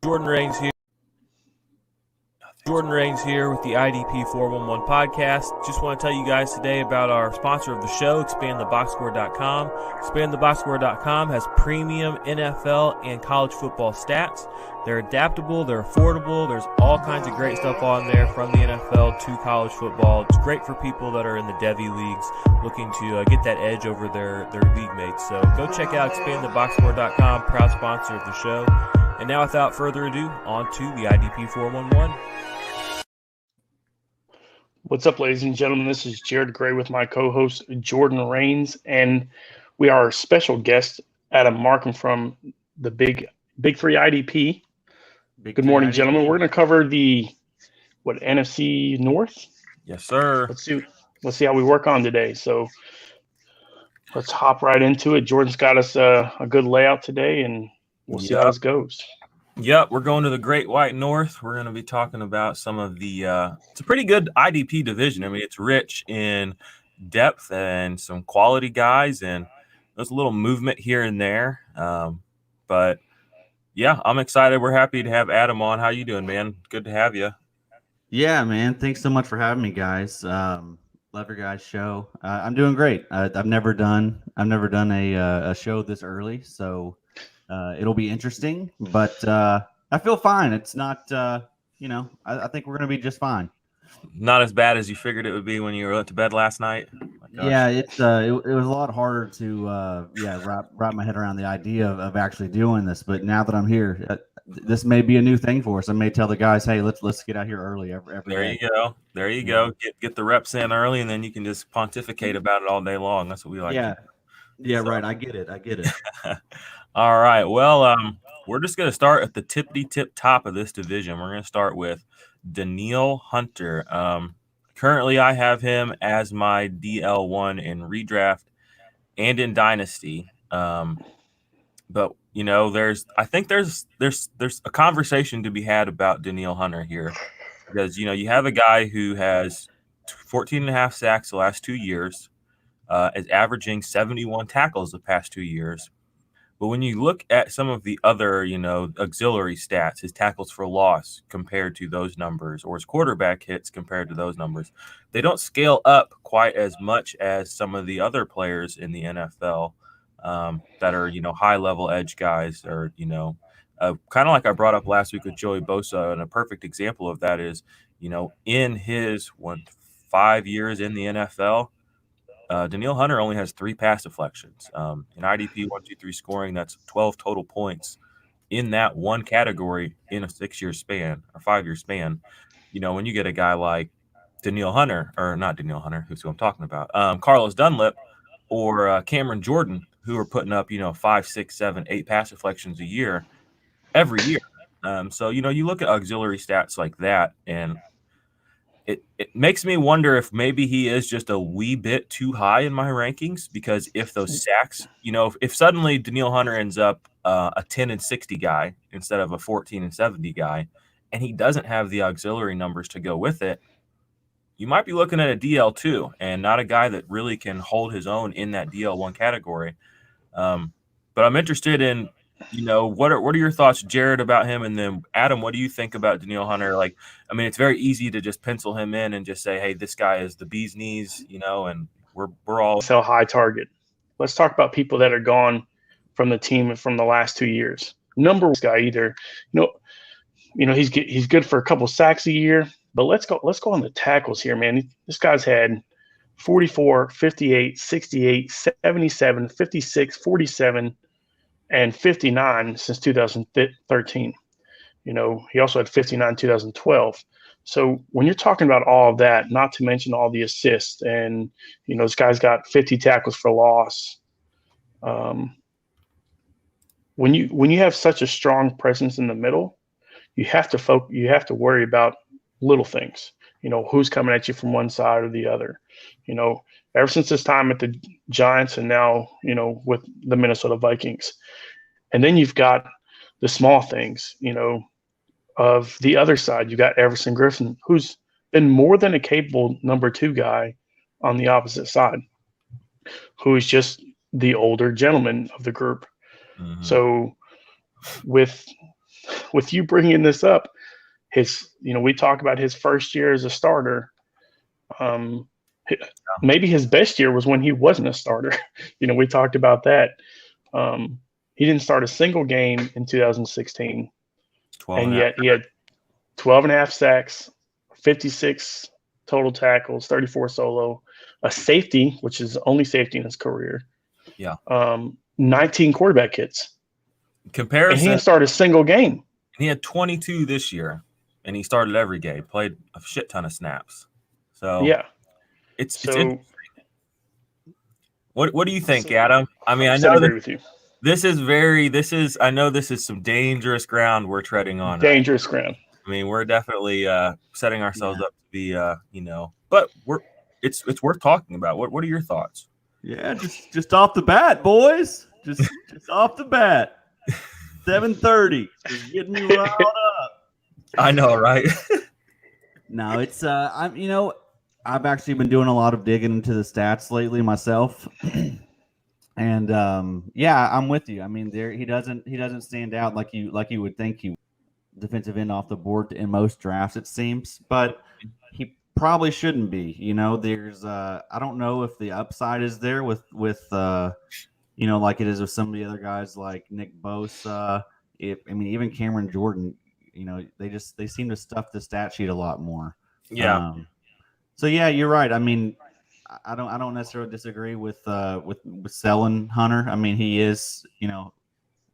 Jordan Rains here. Jordan Rains here with the IDP 411 podcast. Just want to tell you guys today about our sponsor of the show, expandtheboxscore.com. Expandtheboxscore.com has premium NFL and college football stats. They're adaptable, they're affordable, there's all kinds of great stuff on there from the NFL to college football. It's great for people that are in the Devy leagues looking to get that edge over their league mates. So go check out expandtheboxscore.com, proud sponsor of the show. And now without further ado, on to the IDP 411. What's up, ladies and gentlemen? This is Jared Gray with my co-host Jordan Rains, and we are our special guest, Adam Marcum from the Big Three IDP. Good morning, gentlemen. We're going to cover the NFC North. Yes, sir. Let's see how we work on today. So let's hop right into it. Jordan's got us a good layout today, and we'll see how this goes. Yep, we're going to the Great White North. We're going to be talking about some of the it's a pretty good IDP division. I mean, it's rich in depth and some quality guys, and there's a little movement here and there. But, yeah, I'm excited. We're happy to have Adam on. How you doing, man? Good to have you. Yeah, man. Thanks so much for having me, guys. Love your guys' show. I'm doing great. I've never done a show this early, so it'll be interesting, but I feel fine. It's not, I think we're going to be just fine. Not as bad as you figured it would be when you went to bed last night? Yeah, it was a lot harder to wrap my head around the idea of actually doing this. But now that I'm here, this may be a new thing for us. I may tell the guys, hey, let's get out here early every day. There you go. Get the reps in early, and then you can just pontificate about it all day long. That's what we like. Yeah, right. I get it. All right. Well, we're just going to start at the tippity-tip top of this division. We're going to start with Danielle Hunter. Currently, I have him as my DL1 in redraft and in Dynasty. But I think there's a conversation to be had about Danielle Hunter here, because you have a guy who has 14.5 sacks the last 2 years, is averaging 71 tackles the past 2 years. But when you look at some of the other, auxiliary stats, his tackles for loss compared to those numbers, or his quarterback hits compared to those numbers, they don't scale up quite as much as some of the other players in the NFL that are, high-level edge guys, or, kind of like I brought up last week with Joey Bosa. And a perfect example of that is, in his 5 years in the NFL, Danielle Hunter only has 3 pass deflections. In IDP 1-2-3 scoring, that's 12 total points in that one category in a 6-year span or 5-year span. When you get a guy like Danielle Hunter, or not Danielle Hunter, who's who I'm talking about, Carlos Dunlap or Cameron Jordan, who are putting up, 5, 6, 7, 8 pass deflections a year every year. So, you look at auxiliary stats like that, and it makes me wonder if maybe he is just a wee bit too high in my rankings, because if those sacks, if suddenly Danielle Hunter ends up a 10-60 guy instead of a 14-70 guy, and he doesn't have the auxiliary numbers to go with it, you might be looking at a DL2 and not a guy that really can hold his own in that DL1 category. But I'm interested in, what are your thoughts, Jared, about him? And then Adam, what do you think about Danielle Hunter? It's very easy to just pencil him in and just say, hey, this guy is the bee's knees, and we're all sell high target. Let's talk about people that are gone from the team from the last 2 years. Number one guy, either, he's good for a couple sacks a year, but let's go on the tackles here, man. This guy's had 44, 58, 68, 77, 56, 47, and 59 since 2013. He also had 59 2012. So when you're talking about all of that, not to mention all the assists, and this guy's got 50 tackles for loss. When you have such a strong presence in the middle, you have to worry about little things. Who's coming at you from one side or the other. Ever since his time at the Giants, and now with the Minnesota Vikings. And then you've got the small things, of the other side. You got Everson Griffin, who's been more than a capable number 2 guy on the opposite side, who is just the older gentleman of the group. Mm-hmm. So with with you bringing this up, we talk about his first year as a starter. Maybe his best year was when he wasn't a starter. We talked about that. He didn't start a single game in 2016, and yet he had 12 and a half sacks, 56 total tackles, 34 solo, a safety, which is the only safety in his career. Yeah. 19 quarterback hits. Comparison. And he didn't start a single game. He had 22 this year, and he started every game, played a shit ton of snaps. So yeah, it's interesting. What do you think, Adam? I mean, I agree with you. I know this is some dangerous ground we're treading on. Dangerous ground. I mean, we're definitely setting ourselves up to be, but it's worth talking about. What are your thoughts? Yeah, just off the bat, boys. Just off the bat. 7:30. Just getting me riled up. I know, right? No, it's I've actually been doing a lot of digging into the stats lately myself. And I'm with you. I mean, he doesn't stand out like you would think he would. Defensive end off the board in most drafts, it seems, but he probably shouldn't be. There's I don't know if the upside is there with like it is with some of the other guys like Nick Bosa. Even Cameron Jordan, they seem to stuff the stat sheet a lot more. Yeah. So yeah, you're right. I mean, I don't necessarily disagree with selling Hunter. I mean, he is,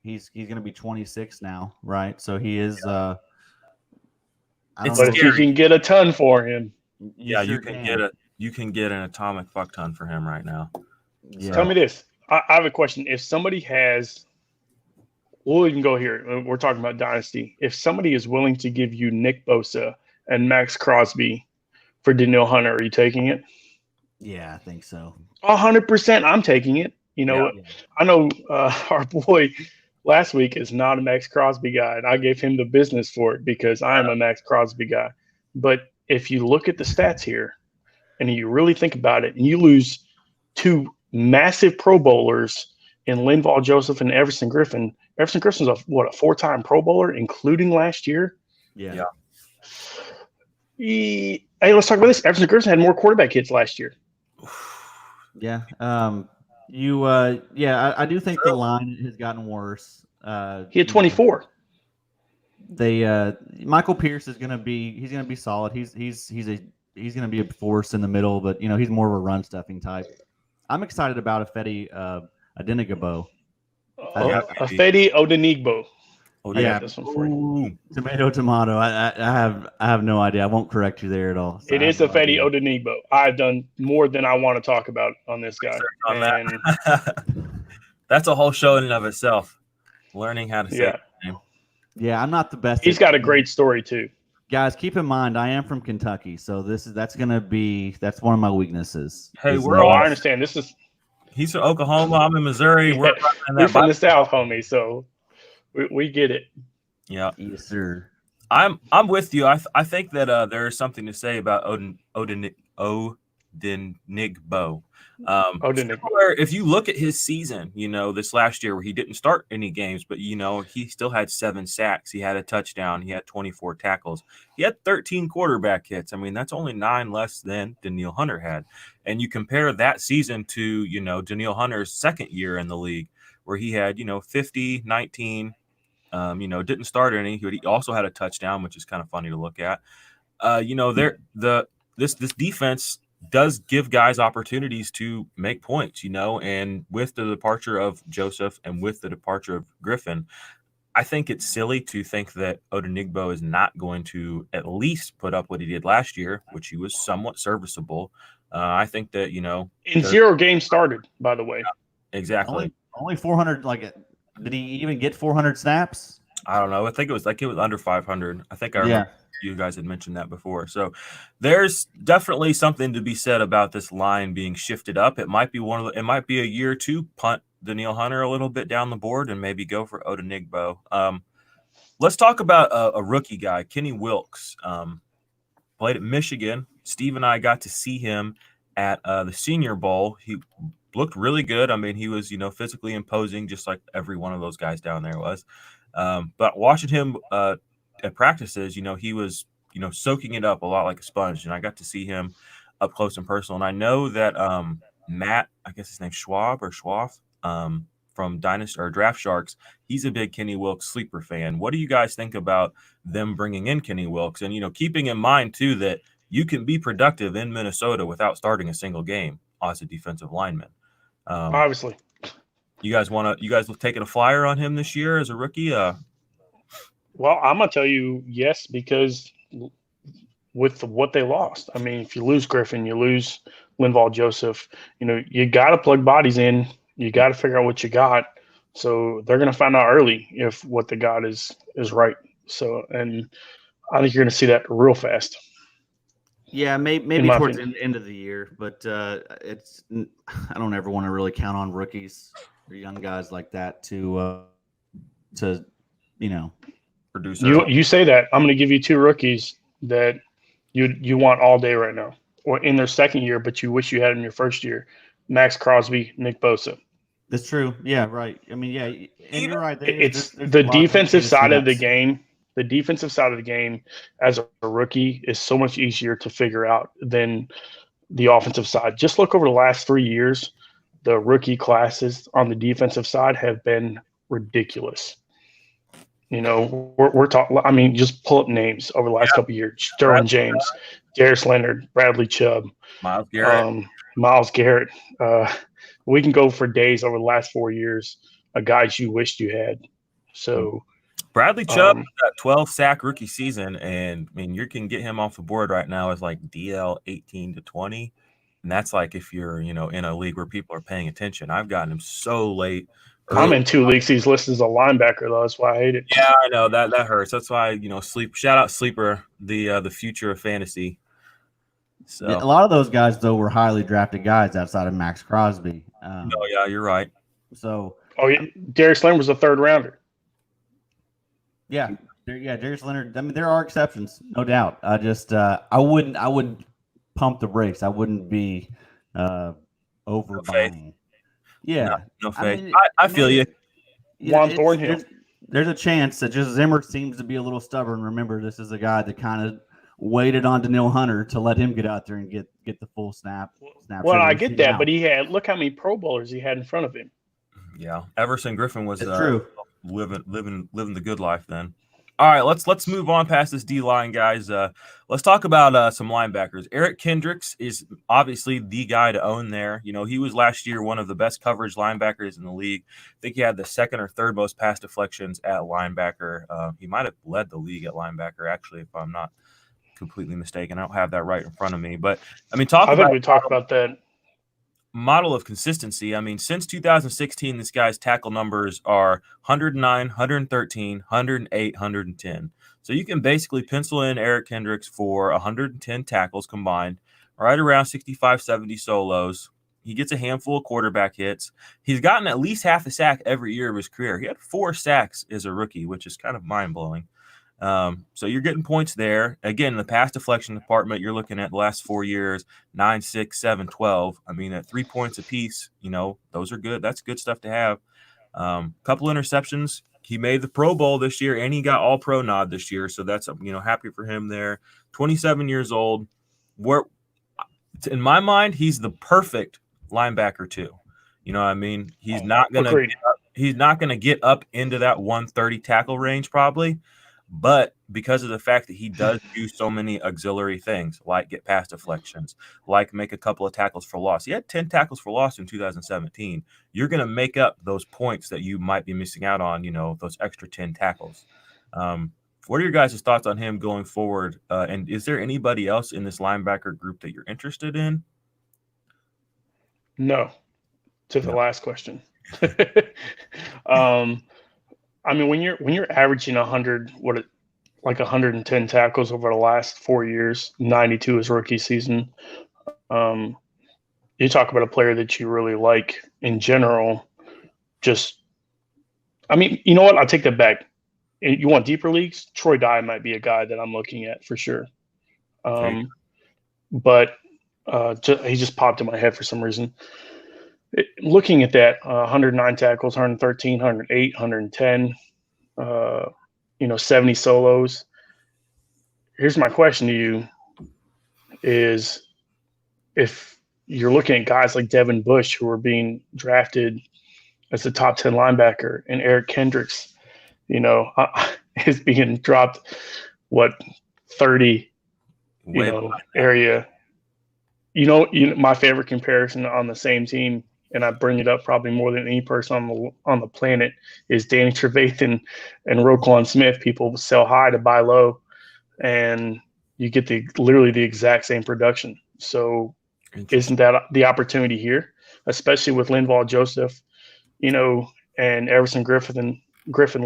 he's going to be 26 now, right? So he is. But if you can get a ton for him, you can get an atomic fuck ton for him right now. Yeah. Tell me this. I have a question. If somebody has, we'll even go here. We're talking about dynasty. If somebody is willing to give you Nick Bosa and Max Crosby for Danielle Hunter, are you taking it? Yeah, I think so. 100%. I'm taking it. I know our boy last week is not a Max Crosby guy, and I gave him the business for it because I am a Max Crosby guy. But if you look at the stats here and you really think about it, and you lose two massive Pro Bowlers in Linval Joseph and Everson Griffin. Everson Griffin's a 4-time Pro Bowler, including last year? Yeah. Hey, let's talk about this. Everson Griffin had more quarterback hits last year. Yeah. I do think the line has gotten worse. He had 24. Michael Pierce is going to be solid. He's going to be a force in the middle, but he's more of a run stuffing type. I'm excited about Ifedi Adenigbo. Ifedi Odenigbo. I got this one for you. Tomato. I have no idea. I won't correct you there at all. So it is Ifedi Odenigbo. I've done more than I want to talk about on this guy. That's a whole show in and of itself. Learning how to say his name. Yeah, I'm not the best. He's got a great story too. Guys, keep in mind I am from Kentucky, so that's one of my weaknesses. Hey, I understand. He's from Oklahoma. I'm in Missouri. We're from the South, homie. So we get it. Yeah, yes, sir. I'm with you. I think that there is something to say about Odenigbo. If you look at his season, this last year where he didn't start any games, but he still had 7 sacks. He had a touchdown. He had 24 tackles. He had 13 quarterback hits. I mean, that's only 9 less than Danielle Hunter had. And you compare that season to, Danielle Hunter's second year in the league where he had, 50, 19, didn't start any, but he also had a touchdown, which is kind of funny to look at. This defense does give guys opportunities to make points, and with the departure of Joseph and with the departure of Griffin, I think it's silly to think that Odenigbo is not going to at least put up what he did last year, which he was somewhat serviceable. I think that, in 0 games started, by the way. Yeah, exactly. Only 400, did he even get 400 snaps? I don't know. I think it was under 500. I think I remember you guys had mentioned that before. So there's definitely something to be said about this line being shifted up. It might be it might be a year or two, punt Danielle Hunter a little bit down the board and maybe go for Odenigbo. Let's talk about a rookie guy, Kenny Wilkes. Played at Michigan. Steve and I got to see him at the Senior Bowl. He looked really good. I mean, he was, physically imposing, just like every one of those guys down there was. But watching him at practices, he was, soaking it up a lot like a sponge. And I got to see him up close and personal. And I know that Matt, I guess his name's Schwab, from Dynasty or Draft Sharks, he's a big Kenny Wilkes sleeper fan. What do you guys think about them bringing in Kenny Wilkes? And, keeping in mind, too, that you can be productive in Minnesota without starting a single game as a defensive lineman. Obviously. You guys taking a flyer on him this year as a rookie? Well, I'm going to tell you yes, because with what they lost. I mean, if you lose Griffin, you lose Linval Joseph, you got to plug bodies in. You got to figure out what you got. So they're going to find out early if what they got is right. So, and I think you're going to see that real fast. Yeah, maybe towards the end of the year, but I don't ever want to really count on rookies or young guys like that to produce. You say that. I'm going to give you two rookies that you want all day right now, or in their second year, but you wish you had in your first year. Max Crosby, Nick Bosa. That's true. Yeah, right. I mean, yeah, and you're right. It's the defensive side of the game. The defensive side of the game as a rookie is so much easier to figure out than the offensive side. Just look over the last 3 years. The rookie classes on the defensive side have been ridiculous. We're talking. I mean, just pull up names over the last couple of years: Derwin James, Darius Leonard, Bradley Chubb, Myles Garrett. We can go for days over the last 4 years of guys you wished you had. So Bradley Chubb got 12 sack rookie season, and I mean you can get him off the board right now as like DL 18 to 20, and that's like if you're in a league where people are paying attention. I've gotten him so late. I'm in 2 leagues. He's listed as a linebacker, though. That's why I hate it. Yeah, I know that hurts. That's why shout out Sleeper, the future of fantasy. So a lot of those guys though were highly drafted guys outside of Max Crosby. Yeah, you're right. So Darius Leonard was a 3rd rounder. Yeah, Darius Leonard. I mean, there are exceptions, no doubt. I just I wouldn't pump the brakes. I wouldn't be overbuying. Yeah, no faith. I feel you. Juan Thornhill. There's a chance that just Zimmer seems to be a little stubborn. Remember, this is a guy that kind of waited on Danielle Hunter to let him get out there and get the full snap. Well, I get that, but look how many Pro Bowlers he had in front of him. Yeah, Everson Griffin was true. living the good life then. All right, let's move on past this D line, guys. Let's talk about some linebackers. Eric Kendricks is obviously the guy to own there. He was last year one of the best coverage linebackers in the league. I think he had the 2nd or 3rd most pass deflections at linebacker. He might have led the league at linebacker, actually, if I'm not completely mistaken. I don't have that right in front of me, but I mean, I think we talked about that model of consistency. I mean, since 2016, this guy's tackle numbers are 109, 113, 108, 110. So you can basically pencil in Eric Kendricks for 110 tackles combined, right around 65, 70 solos. He gets a handful of quarterback hits. He's gotten at least half a sack every year of his career. He had 4 sacks as a rookie, which is kind of mind-blowing. So you're getting points there. Again, in the pass deflection department, you're looking at the last 4 years, 9, 6, 7, 12. I mean, at 3 points apiece, those are good. That's good stuff to have. Couple interceptions. He made the Pro Bowl this year, and he got all pro nod this year. So that's, happy for him there. 27 years old. In my mind, he's the perfect linebacker too. You know what I mean? He's not going to get up into that 130 tackle range probably. But because of the fact that he does do so many auxiliary things, like get pass deflections, like make a couple of tackles for loss. He had 10 tackles for loss in 2017. You're going to make up those points that you might be missing out on, those extra 10 tackles. What are your guys' thoughts on him going forward? And is there anybody else in this linebacker group that you're interested in? No, to the last question. I mean, when you're averaging 110 tackles over the last 4 years, 92 is rookie season. You talk about a player that you really like in general. I mean, you know what? I'll take that back. You want deeper leagues? Troy Dye might be a guy that I'm looking at for sure. But he just popped in my head for some reason. Looking at that, 109 tackles, 113, 108, 110. 70 solos. Here's my question to you is, if you're looking at guys like Devin Bush, who are being drafted as a top 10 linebacker, and Eric Kendricks, is being dropped, 30, area. My favorite comparison on the same team, and I bring it up probably more than any person on the planet, is Danny Trevathan and Roquan Smith. People sell high to buy low, and you get literally the exact same production. So isn't that the opportunity here, especially with Linval Joseph, and Everson Griffin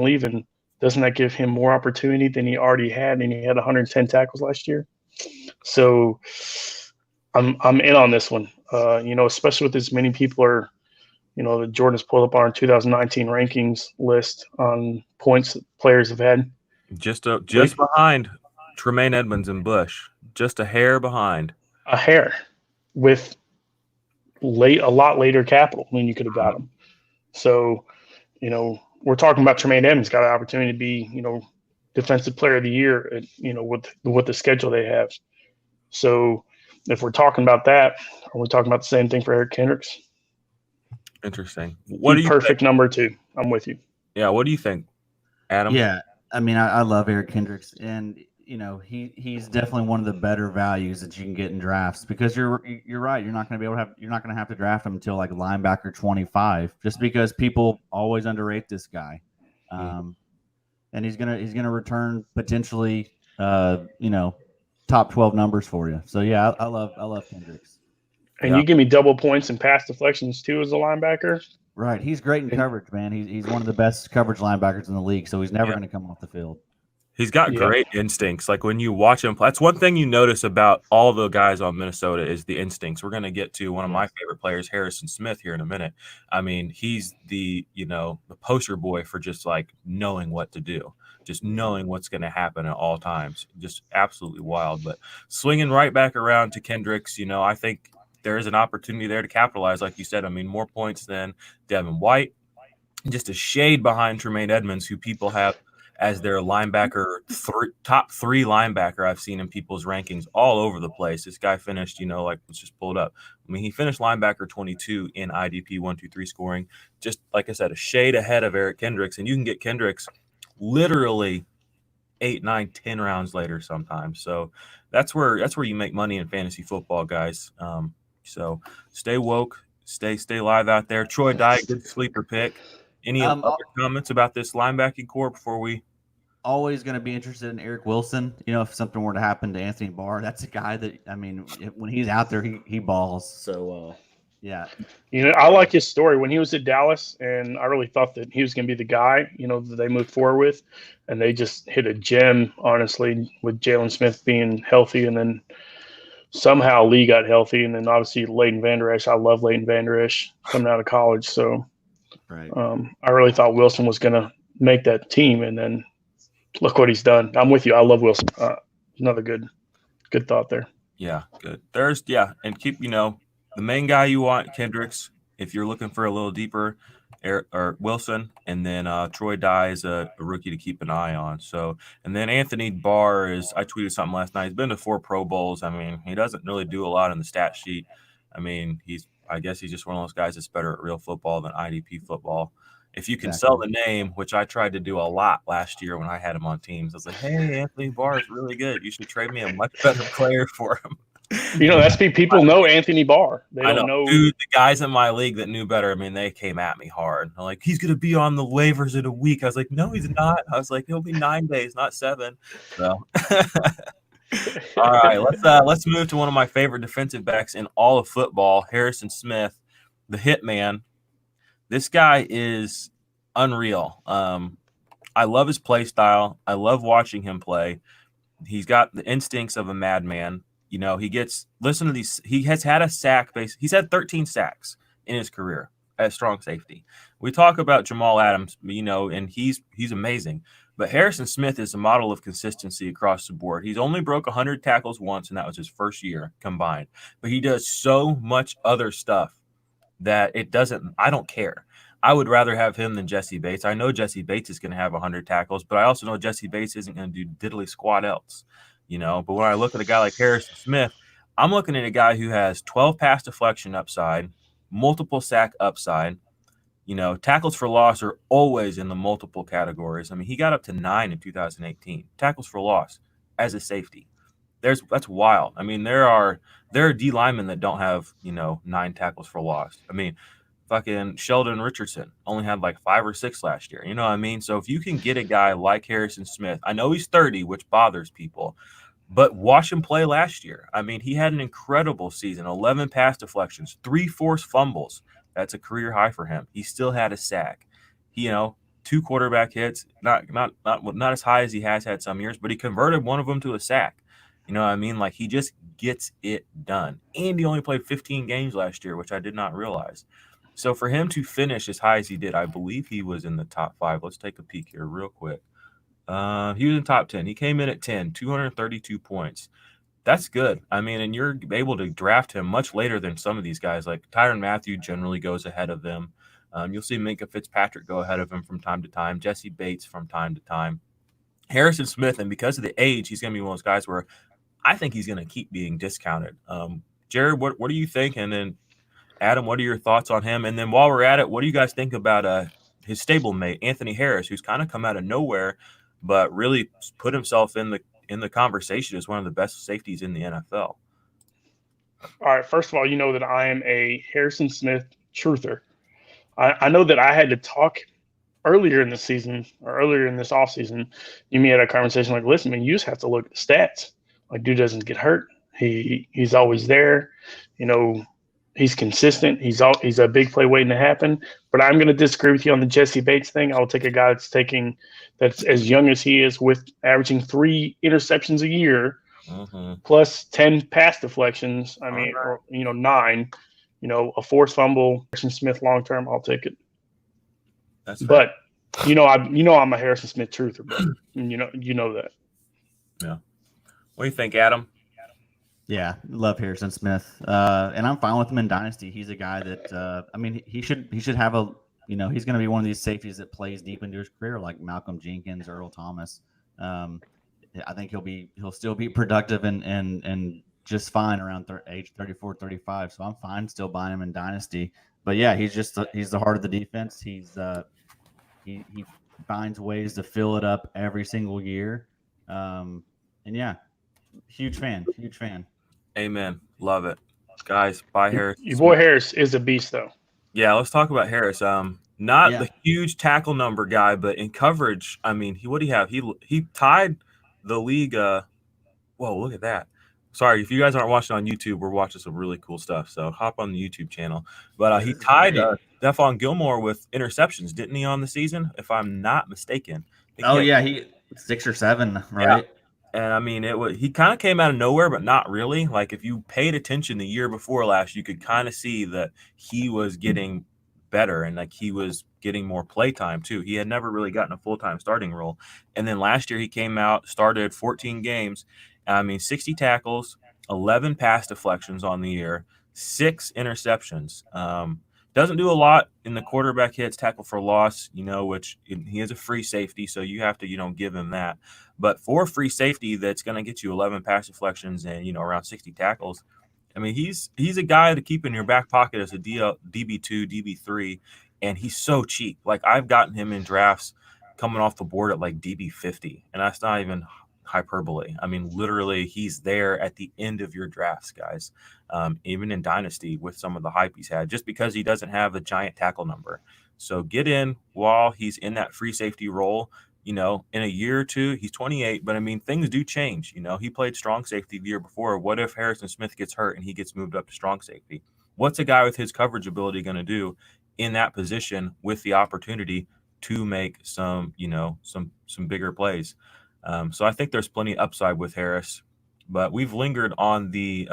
leaving? Doesn't that give him more opportunity than he already had? And he had 110 tackles last year. So I'm in on this one, especially with as many people are, that Jordan's pulled up on our 2019 rankings list on points that players have had. Just behind Tremaine Edmonds and Bush, just a hair behind. A hair, with a lot later capital than you could have got him. So, we're talking about Tremaine Edmonds got an opportunity to be, defensive player of the year, with the schedule they have. So if we're talking about that, are we talking about the same thing for Eric Kendricks? Interesting. What do you perfect think? Number 2. I'm with you. Yeah. What do you think, Adam? Yeah. I mean, I love Eric Kendricks, and he's definitely one of the better values that you can get in drafts, because you're right. You're not going to have to draft him until like linebacker 25, just because people always underrate this guy. And he's gonna return potentially, top 12 numbers for you. So yeah, I love Kendricks. And you give me double points and pass deflections too as a linebacker. Right, he's great in coverage, man. He's one of the best coverage linebackers in the league, so he's never going to come off the field. He's got great instincts. Like when you watch him play, that's one thing you notice about all the guys on Minnesota is the instincts. We're going to get to one of my favorite players, Harrison Smith, here in a minute. I mean, he's the poster boy for just like knowing what to do, just knowing what's going to happen at all times. Just absolutely wild. But swinging right back around to Kendricks, I think there is an opportunity there to capitalize. Like you said, I mean, more points than Devin White, just a shade behind Tremaine Edmonds, who people have as their linebacker, top 3 linebacker I've seen in people's rankings all over the place. This guy finished, let's just pull it up. I mean, he finished linebacker 22 in IDP 1-2-3 scoring, just like I said, a shade ahead of Eric Kendricks. And you can get Kendricks literally 8, 9, 10 rounds later sometimes. So that's where you make money in fantasy football, guys. So stay woke, stay live out there. Troy Dye, good sleeper pick. Any other comments about this linebacking core before we? Always going to be interested in Eric Wilson. If something were to happen to Anthony Barr, that's a guy that, I mean, when he's out there, he balls. So, yeah. I like his story when he was at Dallas, and I really thought that he was going to be the guy, that they moved forward with, and they just hit a gem, honestly, with Jalen Smith being healthy, and then somehow Lee got healthy, and then obviously Leighton Vander Esch. I love Leighton Vander Esch coming out of college, so. Right. I really thought Wilson was going to make that team, and then look what he's done. I'm with you. I love Wilson. Another good thought there. Yeah, good. And keep the main guy you want, Kendricks. If you're looking for a little deeper, or Wilson, and then Troy Dye is a rookie to keep an eye on. So, and then Anthony Barr I tweeted something last night. He's been to 4 Pro Bowls. I mean, he doesn't really do a lot in the stat sheet. I mean, I guess he's just one of those guys that's better at real football than IDP football. If you can sell the name, which I tried to do a lot last year when I had him on teams, I was like, hey, Anthony Barr is really good. You should trade me a much better player for him. That's people know Anthony Barr. They don't know. Dude, the guys in my league that knew better, I mean, they came at me hard. They're like, he's going to be on the waivers in a week. I was like, no, he's not. I was like, he'll be 9 days, not 7. So. All right, let's move to one of my favorite defensive backs in all of football, Harrison Smith, the hitman. This guy is unreal. I love his play style. I love watching him play. He's got the instincts of a madman. Listen to these. He has had a sack base. He's had 13 sacks in his career as strong safety. We talk about Jamal Adams, and he's amazing. But Harrison Smith is a model of consistency across the board. He's only broke 100 tackles once, and that was his first year combined. But he does so much other stuff that I don't care. I would rather have him than Jesse Bates. I know Jesse Bates is going to have 100 tackles, but I also know Jesse Bates isn't going to do diddly squat else, But when I look at a guy like Harrison Smith, I'm looking at a guy who has 12 pass deflection upside, multiple sack upside. Tackles for loss are always in the multiple categories. I mean, he got up to 9 in 2018 tackles for loss as a safety. That's wild. I mean, there are D linemen that don't have 9 tackles for loss. I mean, fucking Sheldon Richardson only had like 5 or 6 last year. You know what I mean? So if you can get a guy like Harrison Smith, I know he's 30, which bothers people, but watch him play last year. I mean, he had an incredible season, 11 pass deflections, 3 forced fumbles. That's a career high for him. He still had a sack. 2 quarterback hits, not as high as he has had some years, but he converted one of them to a sack. You know what I mean? Like, he just gets it done. And he only played 15 games last year, which I did not realize. So for him to finish as high as he did, I believe he was in the top 5. Let's take a peek here real quick. He was in top 10. He came in at 10, 232 points. That's good. I mean, and you're able to draft him much later than some of these guys. Like Tyrann Mathieu generally goes ahead of them. You'll see Minkah Fitzpatrick go ahead of him from time to time. Jesse Bates from time to time. Harrison Smith, and because of the age, he's going to be one of those guys where I think he's going to keep being discounted. Jared, what do you think? And then Adam, what are your thoughts on him? And then while we're at it, what do you guys think about his stablemate, Anthony Harris, who's kind of come out of nowhere, but really put himself in the conversation as one of the best safeties in the NFL? All right. First of all, you know that I am a Harrison Smith truther. I know that I had to talk earlier in the season or earlier in this offseason. You and me had a conversation like, listen, man, you just have to look at the stats. Like, dude doesn't get hurt. He's always there. He's consistent. He's a big play waiting to happen. But I'm going to disagree with you on the Jesse Bates thing. I'll take a guy that's as young as he is, with averaging 3 interceptions a year, plus 10 pass deflections. I mean, or 9. A forced fumble. Harrison Smith long term, I'll take it. That's but I'm a Harrison Smith truther, but you know that. Yeah. What do you think, Adam? Yeah, love Harrison Smith, and I'm fine with him in Dynasty. He's a guy that he should have a he's going to be one of these safeties that plays deep into his career, like Malcolm Jenkins, Earl Thomas. I think he'll still be productive and just fine around age 34, 35. So I'm fine still buying him in Dynasty. But yeah, he's the heart of the defense. He finds ways to fill it up every single year. And yeah, huge fan. Amen. Love it. Guys, buy Harris. Your boy Harris is a beast, though. Yeah, let's talk about Harris. Not the huge tackle number guy, but in coverage, I mean, what do you have? He tied the league. Whoa, look at that. Sorry, if you guys aren't watching on YouTube, we're watching some really cool stuff. So hop on the YouTube channel. But he tied Stephon Gilmore with interceptions, didn't he, on the season? If I'm not mistaken. He 6 or 7, right? Yeah. And I mean, he kind of came out of nowhere, but not really. Like, if you paid attention the year before last, you could kind of see that he was getting better and like he was getting more play time too. He had never really gotten a full-time starting role. And then last year he came out, started 14 games. 60 tackles, 11 pass deflections on the year, 6 interceptions. Doesn't do a lot in the quarterback hits, tackle for loss, which he is a free safety, so you have to, give him that. But for a free safety that's going to get you 11 pass deflections and, around 60 tackles, I mean, he's a guy to keep in your back pocket as a DB2, DB3, and he's so cheap. Like, I've gotten him in drafts coming off the board at like DB50, and that's not even hyperbole. I mean, literally, he's there at the end of your drafts, guys, even in Dynasty with some of the hype he's had, just because he doesn't have a giant tackle number. So get in while he's in that free safety role. In a year or two, he's 28, but I mean, things do change. He played strong safety the year before. What if Harrison Smith gets hurt and he gets moved up to strong safety? What's a guy with his coverage ability going to do in that position with the opportunity to make some bigger plays? So I think there's plenty of upside with Harris, but we've lingered on the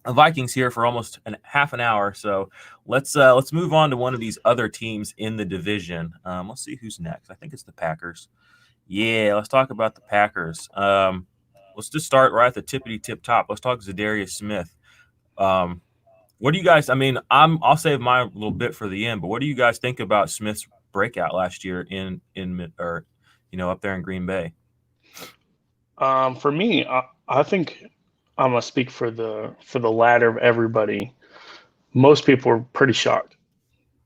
Vikings here for almost half an hour. So let's move on to one of these other teams in the division. Let's see who's next. I think it's the Packers. Yeah, let's talk about the Packers. Let's just start right at the tippity tip top. Let's talk Zadarius Smith. What do you guys? I mean, I'll save my little bit for the end. But what do you guys think about Smith's breakout last year in up there in Green Bay? For me, I think I'm gonna speak for the latter of everybody. Most people were pretty shocked,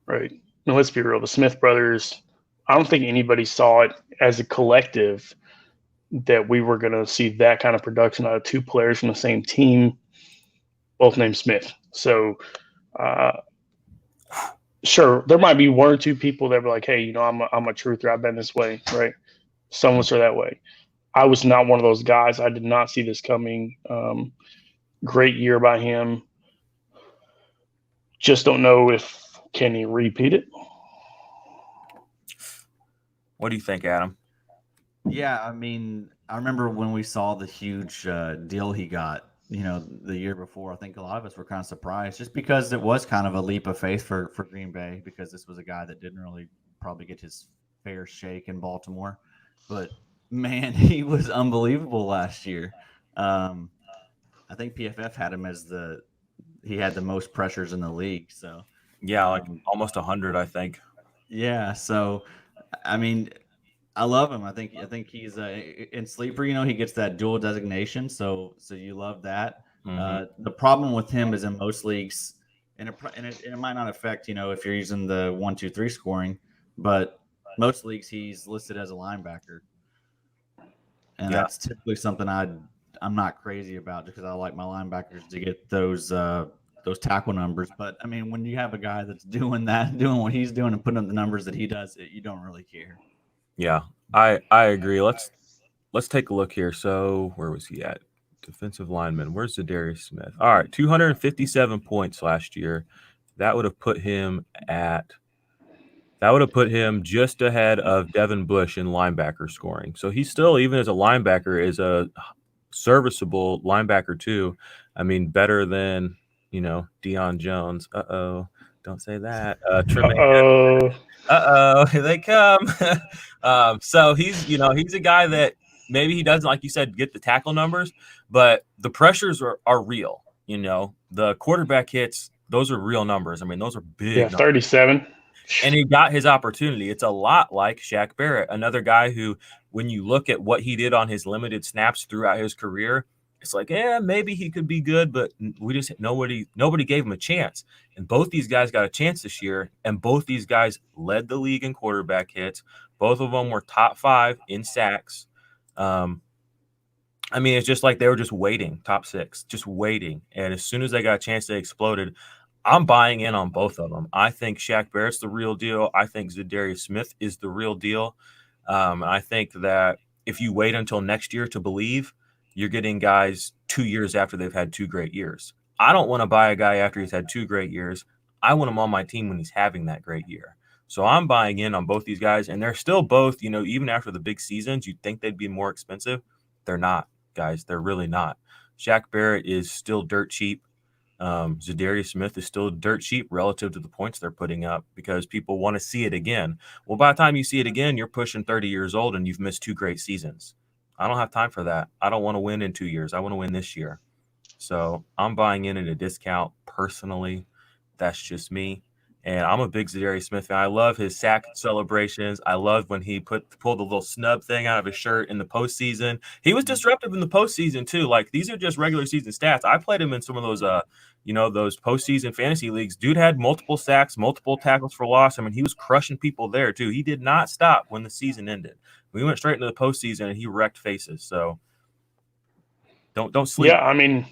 right? And let's be real, the Smith brothers. I don't think anybody saw it as a collective that we were going to see that kind of production out of two players from the same team, both named Smith. So, sure, there might be one or two people that were like, "Hey, I'm a truther. I've been this way, right?" Some of us are that way. I was not one of those guys. I did not see this coming. Great year by him. Just don't know if can he repeat it. What do you think, Adam? Yeah, I mean, I remember when we saw the huge deal he got, the year before. I think a lot of us were kind of surprised just because it was kind of a leap of faith for Green Bay, because this was a guy that didn't really probably get his fair shake in Baltimore. But, man, he was unbelievable last year. I think PFF had him as he had the most pressures in the league. So yeah, like almost 100, I think. Yeah, so I mean, I love him. I think he's in sleeper. He gets that dual designation, so you love that. Mm-hmm. The problem with him is in most leagues, and it might not affect if you're using the 1, 2, 3 scoring, but most leagues he's listed as a linebacker, and that's typically something I'm not crazy about, just because I like my linebackers to get those tackle numbers. But I mean, when you have a guy that's doing what he's doing and putting up the numbers that he does, you don't really care. Yeah, I agree. Let's take a look here. So where was he at? Defensive lineman. Where's Zadarius Smith? All right, 257 points last year. That would have put him just ahead of Devin Bush in linebacker scoring. So he's still, even as a linebacker, is a serviceable linebacker too. I mean, better than Deion Jones. Don't say that. Here they come. So he's a guy that maybe he doesn't, like you said, get the tackle numbers, but the pressures are real. The quarterback hits, those are real numbers. I mean, those are big. Yeah, 37. And he got his opportunity. It's a lot like Shaq Barrett, another guy who, when you look at what he did on his limited snaps throughout his career, it's like, maybe he could be good, but nobody gave him a chance. And both these guys got a chance this year, and both these guys led the league in quarterback hits. Both of them were top 5 in sacks. I mean, it's just like they were just waiting, top 6, just waiting. And as soon as they got a chance, they exploded. I'm buying in on both of them. I think Shaq Barrett's the real deal. I think Zadarius Smith is the real deal. I think that if you wait until next year to believe, you're getting guys 2 years after they've had 2 great years. I don't want to buy a guy after he's had 2 great years. I want him on my team when he's having that great year. So I'm buying in on both these guys, and they're still both, even after the big seasons, you'd think they'd be more expensive. They're not, guys. They're really not. Shaq Barrett is still dirt cheap. Zadarius Smith is still dirt cheap relative to the points they're putting up, because people want to see it again. Well, by the time you see it again, you're pushing 30 years old and you've missed 2 great seasons. I don't have time for that. I don't want to win in 2 years. I want to win this year. So I'm buying in at a discount personally. That's just me. And I'm a big Zadarius Smith fan. I love his sack celebrations. I love when he pulled the little snub thing out of his shirt in the postseason. He was disruptive in the postseason too. Like, these are just regular season stats. I played him in some of those, those postseason fantasy leagues. Dude had multiple sacks, multiple tackles for loss. I mean, he was crushing people there too. He did not stop when the season ended. We went straight into the postseason and he wrecked faces. So don't sleep. Yeah, I mean,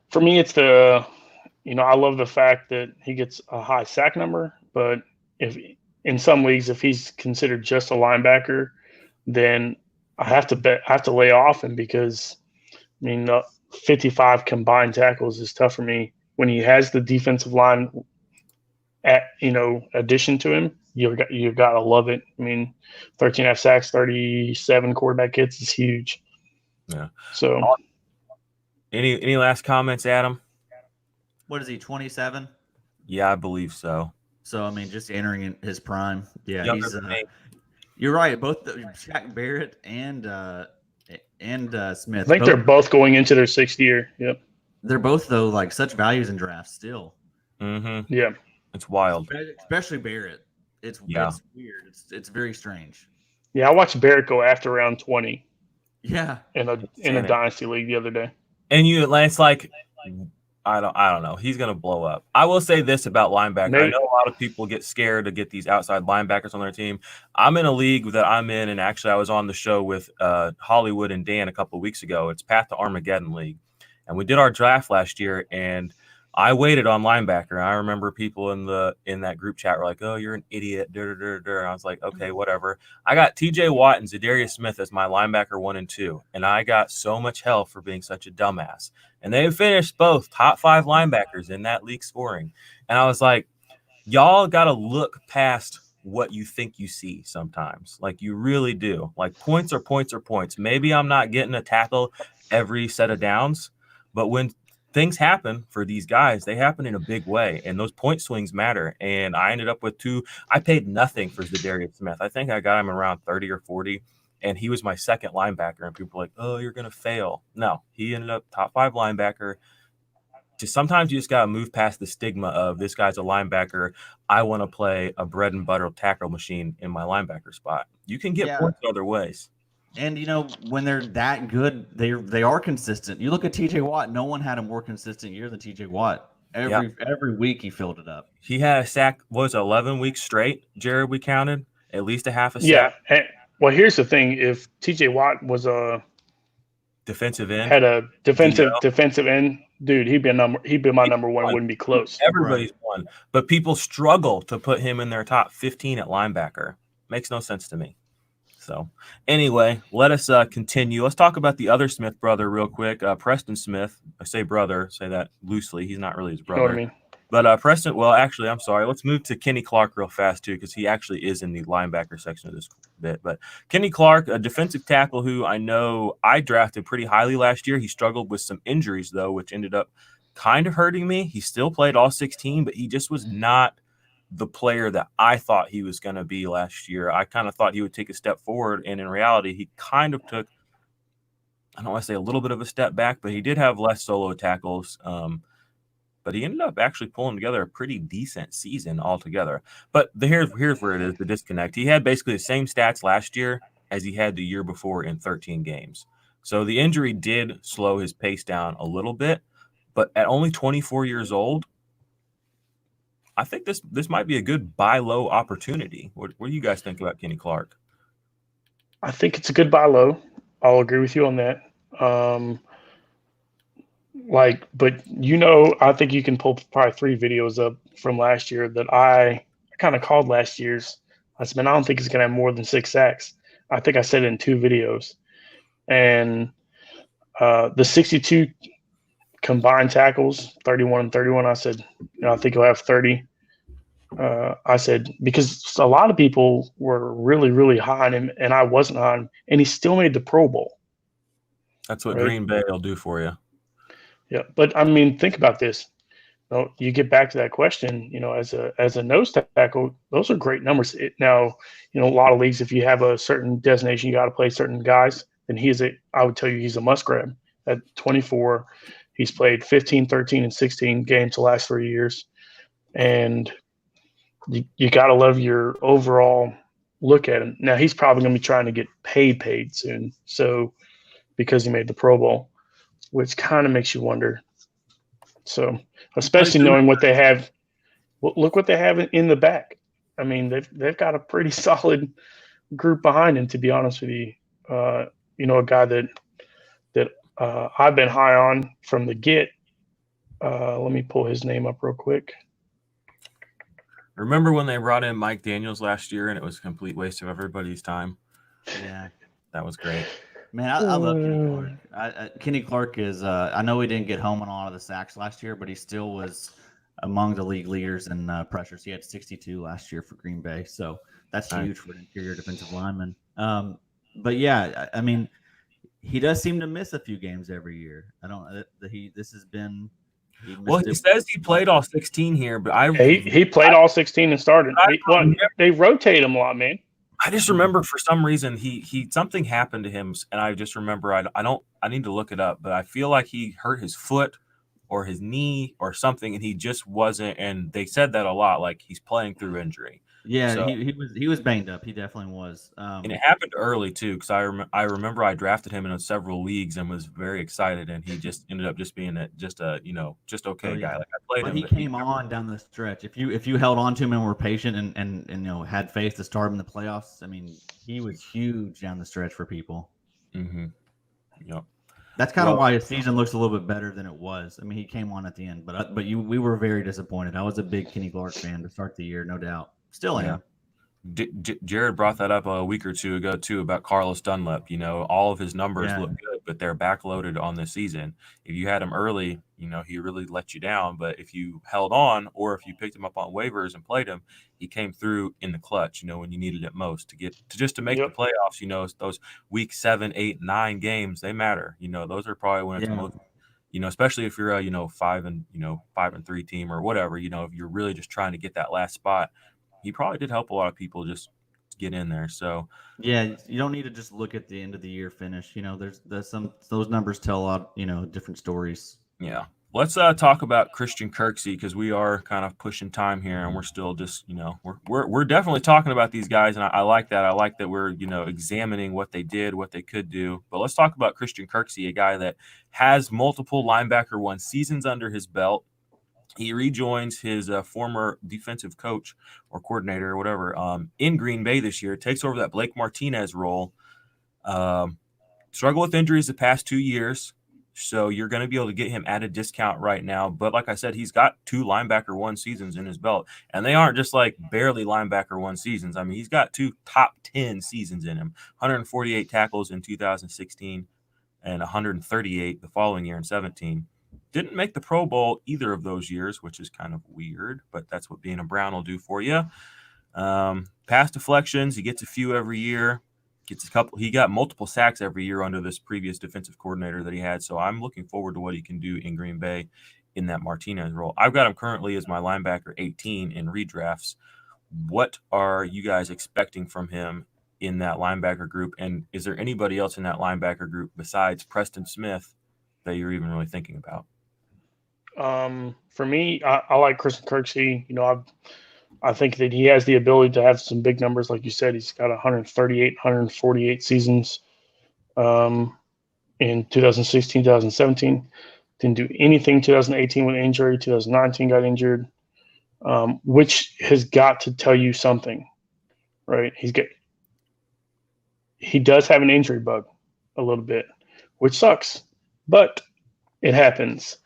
for me, it's I love the fact that he gets a high sack number, but if in some leagues, if he's considered just a linebacker, then I have to lay off him, because 55 combined tackles is tough for me. When he has the defensive line addition to him, you gotta love it. I mean, 13.5 sacks, 37 quarterback hits is huge. Yeah. So, any last comments, Adam? What is he, 27? Yeah, I believe so. So, I mean, just entering in his prime. Yeah, Younger than me. You're right. Both Shaq Barrett and Smith. I think they're both going into their 6th year. Yep. they're both though like such values in drafts still. Mm-hmm. Yeah, It's wild. Especially Barrett. It's weird. It's very strange. yeah. I watched Barrett go after round 20 Yeah, in a dynasty league the other day. And it's like I don't know. He's gonna blow up. I will say this about linebacker. Maybe. I know a lot of people get scared to get these outside linebackers on their team. I'm in a league that I'm in, and actually I was on the show with Hollywood and Dan a couple of weeks ago. It's Path to Armageddon League, and we did our draft last year, and I waited on linebacker. I remember people in that group chat were like, "Oh, you're an idiot." And I was like, "Okay, whatever." I got T.J. Watt and Zadarius Smith as my linebacker 1 and 2, and I got so much hell for being such a dumbass. And they finished both top 5 linebackers in that league scoring. And I was like, y'all got to look past what you think you see sometimes. Like, you really do. Like, points are points are points. Maybe I'm not getting a tackle every set of downs, but when things happen for these guys, they happen in a big way, and those point swings matter. And I ended up with 2. I paid nothing for Zadarius Smith. I think I got him around 30 or 40, and he was my second linebacker. And people were like, "Oh, you're gonna fail." No, he ended up top 5 linebacker. Just sometimes you just gotta move past the stigma of this guy's a linebacker. I want to play a bread and butter tackle machine in my linebacker spot. You can get points other ways. And when they're that good, they are consistent. You look at TJ Watt, no one had a more consistent year than TJ Watt. Every week he filled it up. He had a sack, 11 weeks straight, Jared, we counted, at least a half a sack. Yeah. Well, here's the thing. If TJ Watt was a defensive end, had a defensive end, dude, he'd be my number 1, wouldn't be close. Everybody's one. But people struggle to put him in their top 15 at linebacker. Makes no sense to me. So anyway, let us continue. Let's talk about the other Smith brother real quick. Preston Smith. I say brother, say that loosely. He's not really his brother. You know what I mean? But Preston, well, actually, I'm sorry. Let's move to Kenny Clark real fast, too, because he actually is in the linebacker section of this bit. But Kenny Clark, a defensive tackle who I know I drafted pretty highly last year. He struggled with some injuries, though, which ended up kind of hurting me. He still played all 16, but he just was not the player that I thought he was going to be last year. I kind of thought he would take a step forward, and in reality, he kind of took, I don't want to say a little bit of a step back, but he did have less solo tackles. But he ended up actually pulling together a pretty decent season altogether. But here's where it is, the disconnect. He had basically the same stats last year as he had the year before in 13 games. So the injury did slow his pace down a little bit, but at only 24 years old, I think this might be a good buy low opportunity. What do you guys think about Kenny Clark? I think it's a good buy low. I'll agree with you on that. But I think you can pull probably 3 videos up from last year that I kind of called last year's. I said, man, I don't think he's going to have more than 6 sacks. I think I said it in 2 videos. And the 62 combined tackles, 31 and 31, I said, I think he'll have 30. I said, because a lot of people were really, really high on him, and I wasn't high on him, and he still made the Pro Bowl. That's what Green Bay will do for you. Yeah, but I mean, think about this. You get back to that question. As a nose tackle, those are great numbers. Now, a lot of leagues, if you have a certain designation, you got to play certain guys. Then I would tell you he's a must grab. At 24, he's played 15, 13, and 16 games the last 3 years, and you got to love your overall look at him. Now he's probably going to be trying to get paid soon, so because he made the Pro Bowl, which kind of makes you wonder. So, especially knowing what they have, look what they have in the back. I mean, they've got a pretty solid group behind him, to be honest with you. A guy that I've been high on from the get. Let me pull his name up real quick. Remember when they brought in Mike Daniels last year and it was a complete waste of everybody's time? Yeah. That was great. Man, I love Kenny Clark. Kenny Clark is I know he didn't get home on a lot of the sacks last year, but he still was among the league leaders in pressures. He had 62 last year for Green Bay, so that's huge for an interior defensive lineman. But yeah, I mean, he does seem to miss a few games every year. This has been. He says he played all 16 here, but he played all 16 and started. They rotate him a lot, man. I just remember for some reason he something happened to him, and I just remember I need to look it up, but I feel like he hurt his foot or his knee or something, and he just wasn't. And they said that a lot, like he's playing through injury. Yeah, So, he was banged up. He definitely was. and it happened early too, because I remember I drafted him in several leagues and was very excited, and he just ended up just being just a just okay guy. Like I played But him, he but came on down the stretch. If you held on to him and were patient and had faith to start him in the playoffs, I mean, he was huge down the stretch for people. Mm-hmm. Yep. That's kind of why his season looks a little bit better than it was. I mean, he came on at the end, but we were very disappointed. I was a big Kenny Clark fan to start the year, no doubt. Still am. Jared brought that up a week or two ago too about Carlos Dunlap. All of his numbers look good, but they're backloaded on this season. If you had him early, he really let you down. But if you held on, or if you picked him up on waivers and played him, he came through in the clutch. When you needed it most to make the playoffs. Those week 7, 8, 9 games, they matter. Those are probably when it's most. Especially if you're a 5-3 team or whatever. If you're really just trying to get that last spot. He probably did help a lot of people just get in there. So yeah, you don't need to just look at the end of the year finish. There's those numbers tell a lot, different stories. Yeah. Let's talk about Christian Kirksey, because we are kind of pushing time here, and we're still just, we're definitely talking about these guys, and I like that. I like that we're, examining what they did, what they could do. But let's talk about Christian Kirksey, a guy that has multiple linebacker 1 seasons under his belt. He rejoins his former defensive coach or coordinator or whatever in Green Bay this year, takes over that Blake Martinez role. Struggled with injuries the past 2 years, so you're going to be able to get him at a discount right now. But like I said, he's got 2 linebacker 1 seasons in his belt, and they aren't just like barely linebacker 1 seasons. I mean, he's got 2 top 10 seasons in him, 148 tackles in 2016 and 138 the following year in 17. Didn't make the Pro Bowl either of those years, which is kind of weird, but that's what being a Brown will do for you. Pass deflections, he gets a few every year. He got multiple sacks every year under this previous defensive coordinator that he had. So I'm looking forward to what he can do in Green Bay in that Martinez role. I've got him currently as my linebacker 18 in redrafts. What are you guys expecting from him in that linebacker group? And is there anybody else in that linebacker group besides Preston Smith that you're even really thinking about? For me, I like Christian Kirksey. I think that he has the ability to have some big numbers. Like you said, he's got 138, 148 seasons in 2016, 2017. Didn't do anything 2018 with injury. 2019 got injured, which has got to tell you something, right? He does have an injury bug a little bit, which sucks, but it happens.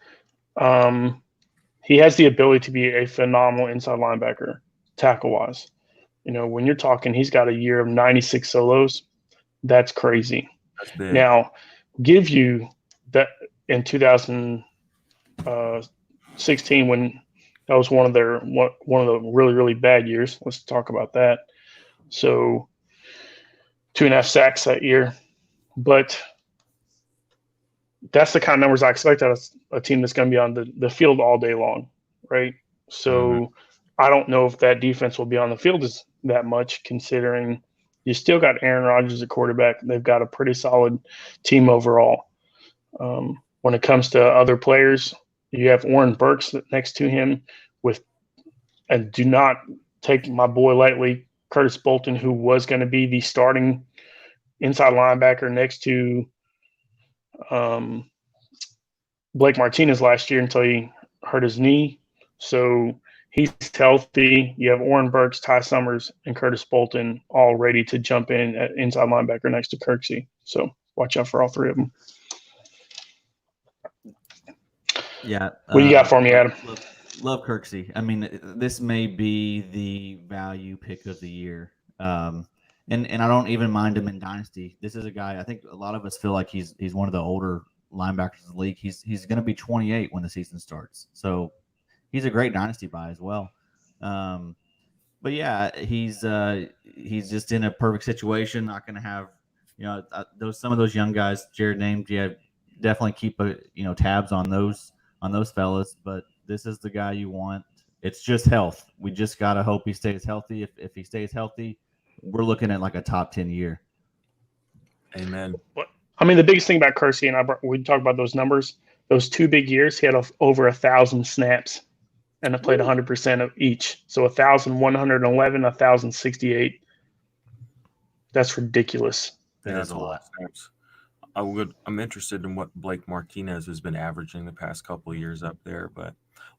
He has the ability to be a phenomenal inside linebacker, tackle-wise. When you're talking, he's got a year of 96 solos. That's crazy. That's big. Now, give you that in 2016 when that was one of the really, really bad years. Let's talk about that. So 2.5 sacks that year, but that's the kind of numbers I expect out of a team that's going to be on the field all day long, right? So I don't know if that defense will be on the field that much, considering you still got Aaron Rodgers at quarterback. They've got a pretty solid team overall. When it comes to other players, you have Oren Burks next to him and do not take my boy lightly, Curtis Bolton, who was going to be the starting inside linebacker next to Blake Martinez last year until he hurt his knee. So he's healthy. You have Oren Burks, Ty Summers, and Curtis Bolton all ready to jump in at inside linebacker next to Kirksey. So watch out for all 3 of them. Yeah. What do you got for me, Adam? Love Kirksey. I mean, this may be the value pick of the year. And I don't even mind him in Dynasty. This is a guy, I think a lot of us feel like he's one of the older linebackers in the league. He's going to be 28 when the season starts. So he's a great Dynasty buy as well. But yeah, he's just in a perfect situation. Not going to have, some of those young guys Jared named. Yeah, definitely keep tabs on those fellas. But this is the guy you want. It's just health. We just got to hope he stays healthy. If he stays healthy, we're looking at like a top 10 year. Amen. I mean, the biggest thing about Kirksey, and we talk about those numbers, those 2 big years, he had over 1,000 snaps, and I played 100% of each. So 1,111, 1,068. That's ridiculous. That is a lot. I'm interested in what Blake Martinez has been averaging the past couple of years up there, but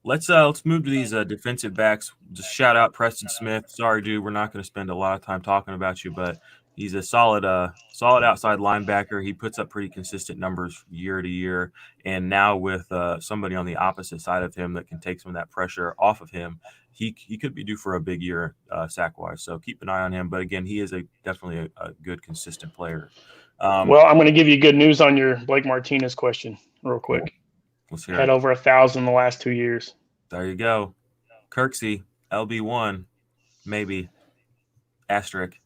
let's move to these defensive backs. Just shout out Preston Smith. Sorry, dude, we're not going to spend a lot of time talking about you, but he's a solid outside linebacker. He puts up pretty consistent numbers year to year, and now with somebody on the opposite side of him that can take some of that pressure off of him, he could be due for a big year sack-wise. So keep an eye on him. But again, he is definitely a good, consistent player. Well, I'm going to give you good news on your Blake Martinez question real quick. Let's hear Had it. over 1,000 the last 2 years. There you go. Kirksey, LB1, maybe. Asterisk.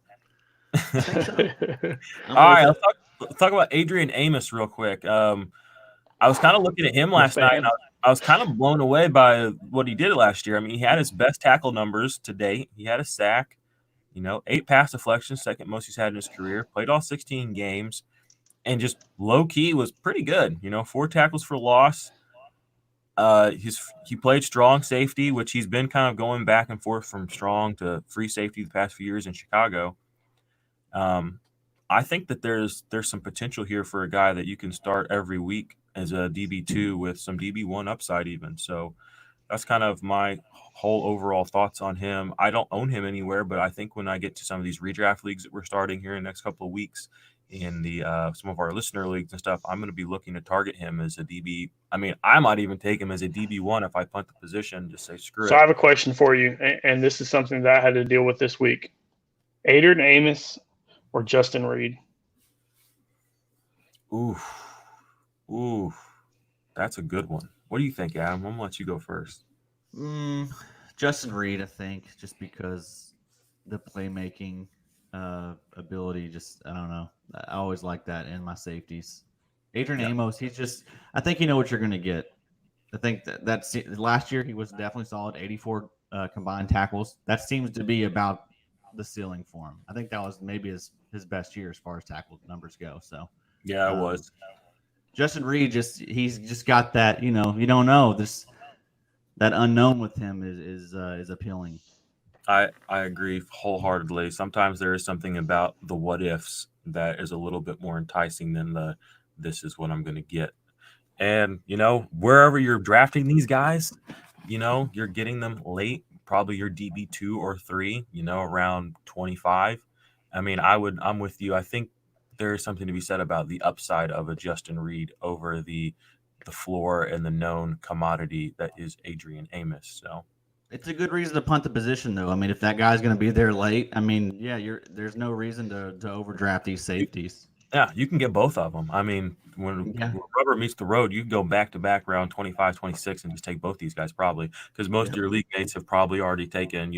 All right, let's talk about Adrian Amos real quick. I was kind of looking at him last night, and I was kind of blown away by what he did last year. I mean, he had his best tackle numbers to date. He had a sack, 8 pass deflections, second most he's had in his career, played all 16 games, and just low-key was pretty good. 4 tackles for loss. He played strong safety, which he's been kind of going back and forth from strong to free safety the past few years in Chicago. I think that there's some potential here for a guy that you can start every week as a DB2 with some DB1 upside even. So that's kind of my whole overall thoughts on him. I don't own him anywhere, but I think when I get to some of these redraft leagues that we're starting here in the next couple of weeks, in the some of our listener leagues and stuff, I'm going to be looking to target him as a DB. I mean, I might even take him as a DB1 if I punt the position, just say screw it. So I have a question for you, and this is something that I had to deal with this week. Adrian Amos or Justin Reed? Ooh, that's a good one. What do you think, Adam? I'm going to let you go first. Justin Reed, I think, just because the playmaking ability, I don't know. I always like that in my safeties. Adrian Amos, I think you know what you're going to get. I think that's last year he was definitely solid, 84 combined tackles. That seems to be about the ceiling for him. I think that was maybe his best year as far as tackle numbers go. So yeah, it was. Justin Reed, he's just got that. You don't know this. That unknown with him is appealing. I agree wholeheartedly. Sometimes there is something about the what ifs that is a little bit more enticing than this is what I'm going to get. And, wherever you're drafting these guys, you're getting them late, probably your DB2 or 3, around 25. I mean, I'm with you. I think there is something to be said about the upside of a Justin Reed over the floor and the known commodity that is Adrian Amos. So it's a good reason to punt the position, though. I mean, if that guy's going to be there late, I mean, there's no reason to overdraft these safeties. Yeah, you can get both of them. I mean, when rubber meets the road, you can go back-to-back round 25, 26 and just take both these guys probably, because most of your league mates have probably already taken,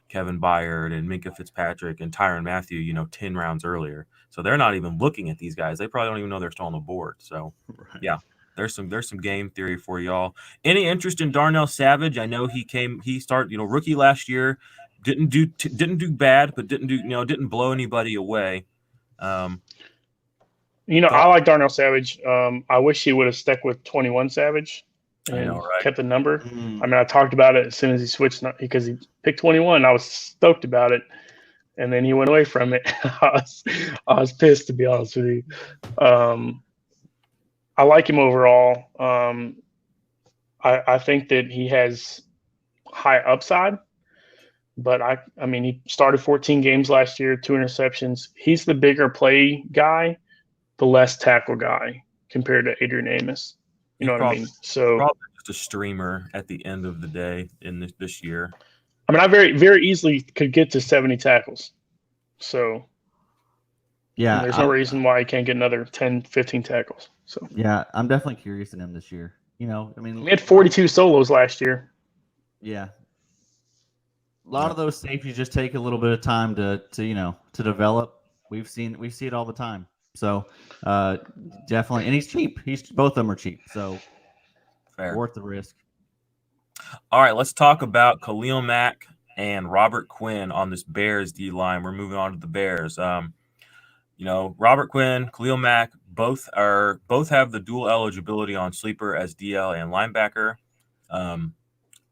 Kevin Byard and Minka Fitzpatrick and Tyrann Mathieu, 10 rounds earlier. So they're not even looking at these guys. They probably don't even know they're still on the board. So, yeah. There's some game theory for y'all. Any interest in Darnell Savage? I know he started, rookie last year, didn't do bad, but didn't blow anybody away. I like Darnell Savage. I wish he would have stuck with 21 Savage and kept the number. I mean, I talked about it as soon as he switched because he picked 21. I was stoked about it, and then he went away from it. I was pissed, to be honest with you. I like him overall. I think that he has high upside, but I mean, he started 14 games last year, 2 interceptions. He's the bigger play guy, the less tackle guy compared to Adrian Amos. You know what I mean? So probably just a streamer at the end of the day in this year. I mean, I very, very easily could get to 70 tackles. So yeah, there's no reason why he can't get another 10, 15 tackles. So yeah, I'm definitely curious in him this year. I mean, he had 42 solos last year. Yeah, a lot of those safeties just take a little bit of time to develop. We see it all the time. So definitely, and he's cheap. Both of them are cheap. So fair, worth the risk. All right, let's talk about Khalil Mack and Robert Quinn on this Bears D line. We're moving on to the Bears. Robert Quinn, Khalil Mack, both have the dual eligibility on sleeper as DL and linebacker.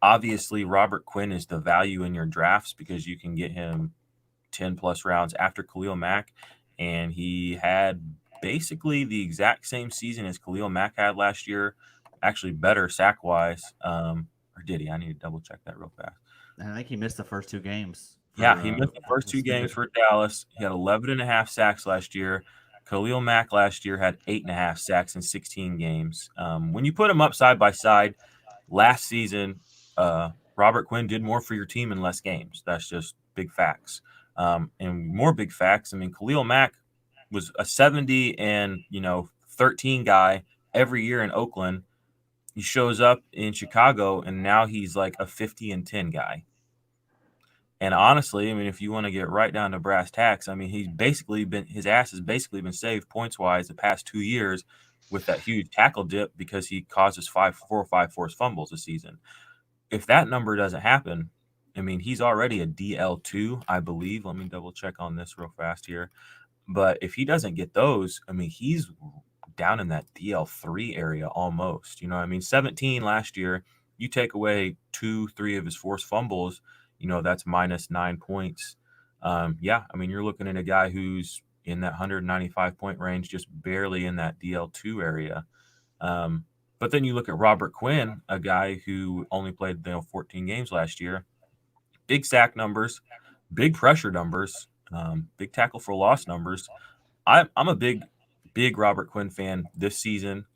Obviously, Robert Quinn is the value in your drafts because you can get him 10 plus rounds after Khalil Mack, and he had basically the exact same season as Khalil Mack had last year, actually better sack wise. Or did he? I need to double check that real fast. I think he missed the first 2 games. Yeah, he missed the first 2 games for Dallas. He had 11.5 sacks last year. Khalil Mack last year had 8.5 sacks in 16 games. When you put them up side by side, last season, Robert Quinn did more for your team in less games. That's just big facts. And more big facts. I mean, Khalil Mack was a 70 and 13 guy every year in Oakland. He shows up in Chicago, and now he's like a 50 and 10 guy. And honestly, I mean, if you want to get right down to brass tacks, I mean, his ass has basically been saved points wise the past 2 years with that huge tackle dip because he causes 4 or 5 forced fumbles a season. If that number doesn't happen, I mean, he's already a DL2, I believe. Let me double check on this real fast here. But if he doesn't get those, I mean, he's down in that DL3 area almost. 17 last year, you take away 2-3 of his forced fumbles, that's minus 9 points. I mean, you're looking at a guy who's in that 195 point range, just barely in that DL2 area. But then you look at Robert Quinn, a guy who only played 14 games last year. Big sack numbers, big pressure numbers, big tackle for loss numbers. I'm a big Robert Quinn fan this season.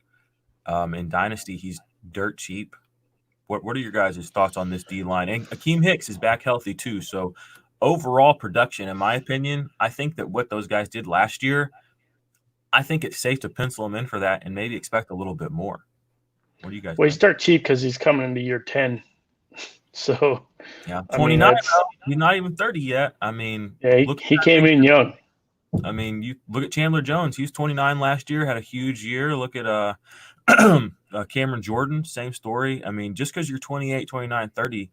In Dynasty, he's dirt cheap. What are your guys' thoughts on this D line? And Akeem Hicks is back healthy too. So overall production, in my opinion, I think that what those guys did last year, I think it's safe to pencil them in for that and maybe expect a little bit more. What do you guys think? He's dirt cheap because he's coming into year 10. So yeah, 29. He's not even 30 yet. I mean, yeah, he came in young. I mean, you look at Chandler Jones. He was 29 last year, had a huge year. Look at Cameron Jordan, same story. I mean, just because you're 28, 29, 30,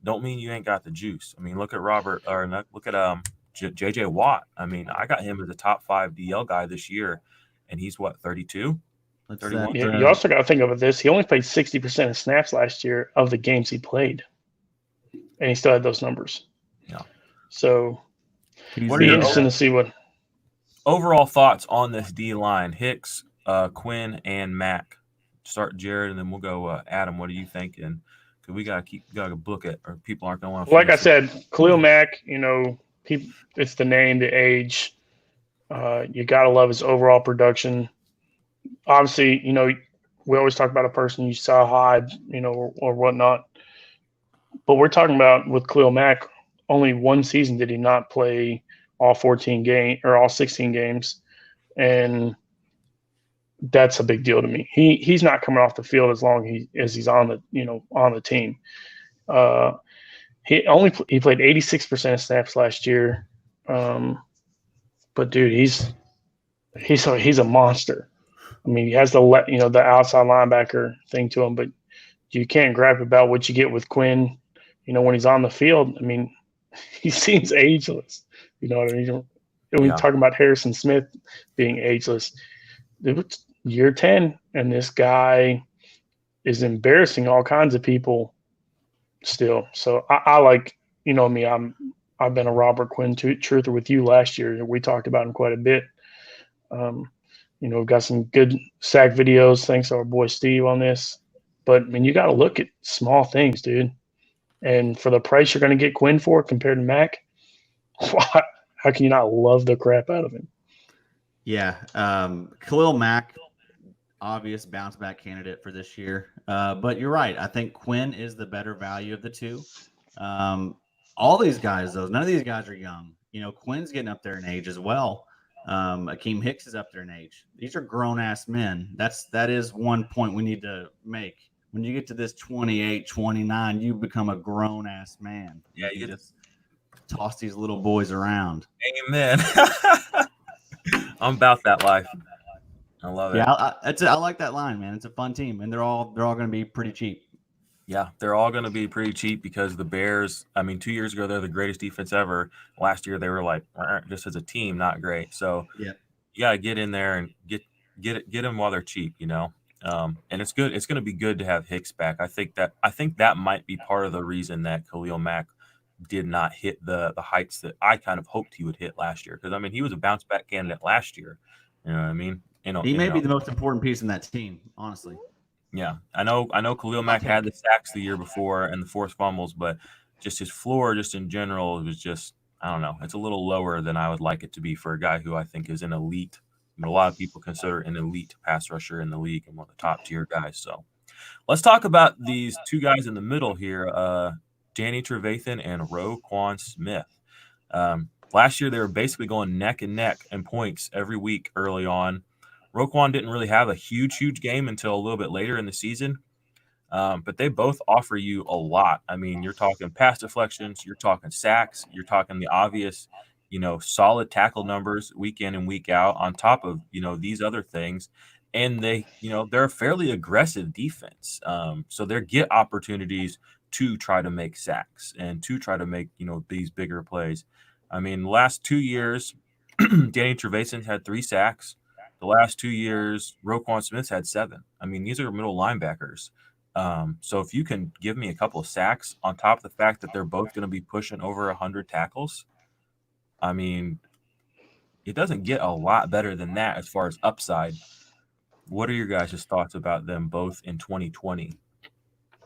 don't mean you ain't got the juice. I mean, look at JJ Watt. I mean, I got him as a top 5 DL guy this year, and he's what, 32? 31? You also got to think about this. He only played 60% of snaps last year of the games he played, and he still had those numbers. Yeah. So it'd be interesting to see what overall thoughts on this D line. Hicks, Quinn, and Mack. Start Jared, and then we'll go Adam. What are you thinking? Because we gotta book it, or people aren't gonna want to. Like I said, Khalil Mack. It's the name, the age. You gotta love his overall production. Obviously, we always talk about a person you saw high, or whatnot. But we're talking about with Khalil Mack, only one season did he not play all 14 games or all 16 games, and that's a big deal to me. He's not coming off the field as long as he's on the team. He played 86% of snaps last year, but dude, he's a monster. I mean, he has the outside linebacker thing to him, but you can't gripe about what you get with Quinn. When he's on the field, I mean, he seems ageless. You know what I mean? When you're talking about Harrison Smith being ageless, year 10, and this guy is embarrassing all kinds of people still. So I like, me, I've been a Robert Quinn truther with you last year. We talked about him quite a bit. We've got some good sack videos, thanks to our boy Steve on this. But, I mean, you got to look at small things, dude. And for the price you're going to get Quinn for compared to Mack, how can you not love the crap out of him? Yeah. Khalil Mack, obvious bounce back candidate for this year. But you're right. I think Quinn is the better value of the two. All these guys, though, none of these guys are young. Quinn's getting up there in age as well. Akeem Hicks is up there in age. These are grown-ass men. That is one point we need to make. When you get to this 28, 29, you become a grown-ass man. Yeah, you just toss these little boys around. Amen. I'm about that life. I love it. Yeah, I like that line, man. It's a fun team, and they're all going to be pretty cheap. Yeah, they're all going to be pretty cheap because the Bears, I mean, 2 years ago, they're the greatest defense ever. Last year, they were like, just as a team, not great. So Yeah. you got to get in there and get them while they're cheap, and it's good. It's going to be good to have Hicks back. I think that might be part of the reason that Khalil Mack did not hit the heights that I kind of hoped he would hit last year. Because I mean, he was a bounce back candidate last year. You know what I mean? He may be the most important piece in that team, honestly. Yeah, I know Khalil Mack had the sacks the year before and the forced fumbles, but just his floor, just in general, was just, I don't know. It's a little lower than I would like it to be for a guy who I think is an elite. A lot of people consider an elite pass rusher in the league and one of the top tier guys. So let's talk about these two guys in the middle here, Danny Trevathan and Roquan Smith. Last year, they were basically going neck and neck in points every week early on. Roquan didn't really have a huge game until a little bit later in the season, but they both offer you a lot. I mean, you're talking pass deflections, you're talking sacks, you're talking the obvious, solid tackle numbers week in and week out on top of, these other things. And they're a fairly aggressive defense. So they get opportunities to try to make sacks and to try to make, these bigger plays. I mean, the last 2 years, Danny Trevathan had 3 sacks. The last 2 years, Roquan Smith had 7. I mean, these are middle linebackers. So if you can give me a couple of sacks on top of the fact that they're both going to be pushing over 100 tackles, I mean, it doesn't get a lot better than that as far as upside. What are your guys' thoughts about them both in 2020?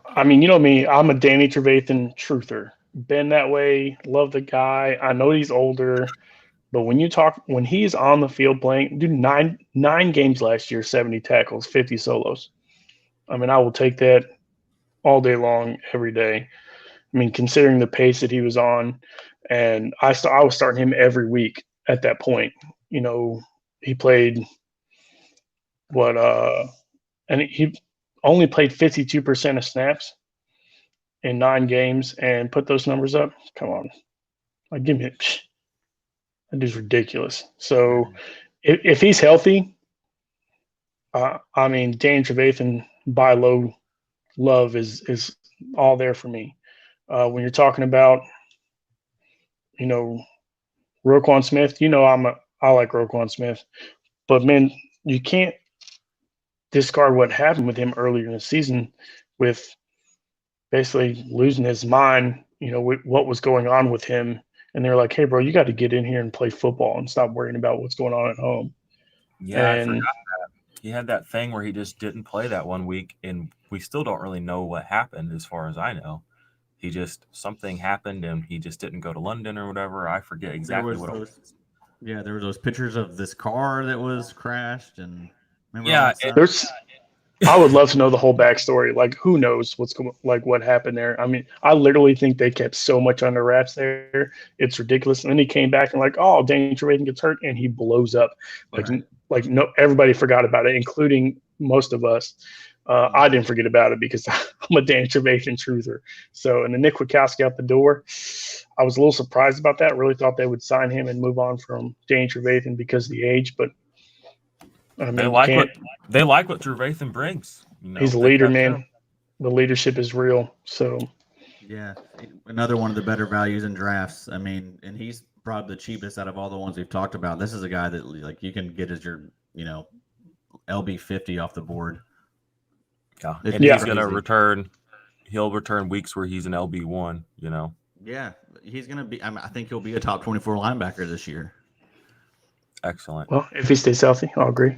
I mean, you know me, I'm a Danny Trevathan truther. Been that way, love the guy. I know he's older. But when he's on the field playing, dude, nine games last year, 70 tackles, 50 solos. I mean, I will take that all day long, every day. I mean, considering the pace that he was on, and I was starting him every week at that point. He played and he only played 52% of snaps in 9 games and put those numbers up. Come on, give me it. That dude's ridiculous. So if he's healthy, I mean, Danny Trevathan buy low love is all there for me. When you're talking about, Roquan Smith, I like Roquan Smith, but man, you can't discard what happened with him earlier in the season with basically losing his mind, with what was going on with him. And they're like, hey, bro, you got to get in here and play football and stop worrying about what's going on at home. Yeah, I forgot that. He had that thing where he just didn't play that one week, and we still don't really know what happened as far as I know. Something happened, and he just didn't go to London or whatever. I forget exactly what it was. Yeah, there were those pictures of this car that was crashed. And I would love to know the whole backstory. Like, who knows what happened there? I mean, I literally think they kept so much under wraps there. It's ridiculous. And then he came back and like, oh, Danny Trevathan gets hurt and he blows up. No, everybody forgot about it, including most of us. I didn't forget about it because I'm a Danny Trevathan truther. So, and the Nick Witkowski out the door, I was a little surprised about that. Really thought they would sign him and move on from Danny Trevathan because of the age, but I mean, they like what Trevathan brings. He's a leader, man. The leadership is real. So, yeah, another one of the better values in drafts. I mean, and he's probably the cheapest out of all the ones we've talked about. This is a guy that like you can get as your LB 50 off the board. Yeah, and he's gonna return. He'll return weeks where he's an LB 1. Yeah, he's gonna be. I think he'll be a top 24 linebacker this year. Excellent. Well, if he stays healthy, I'll agree.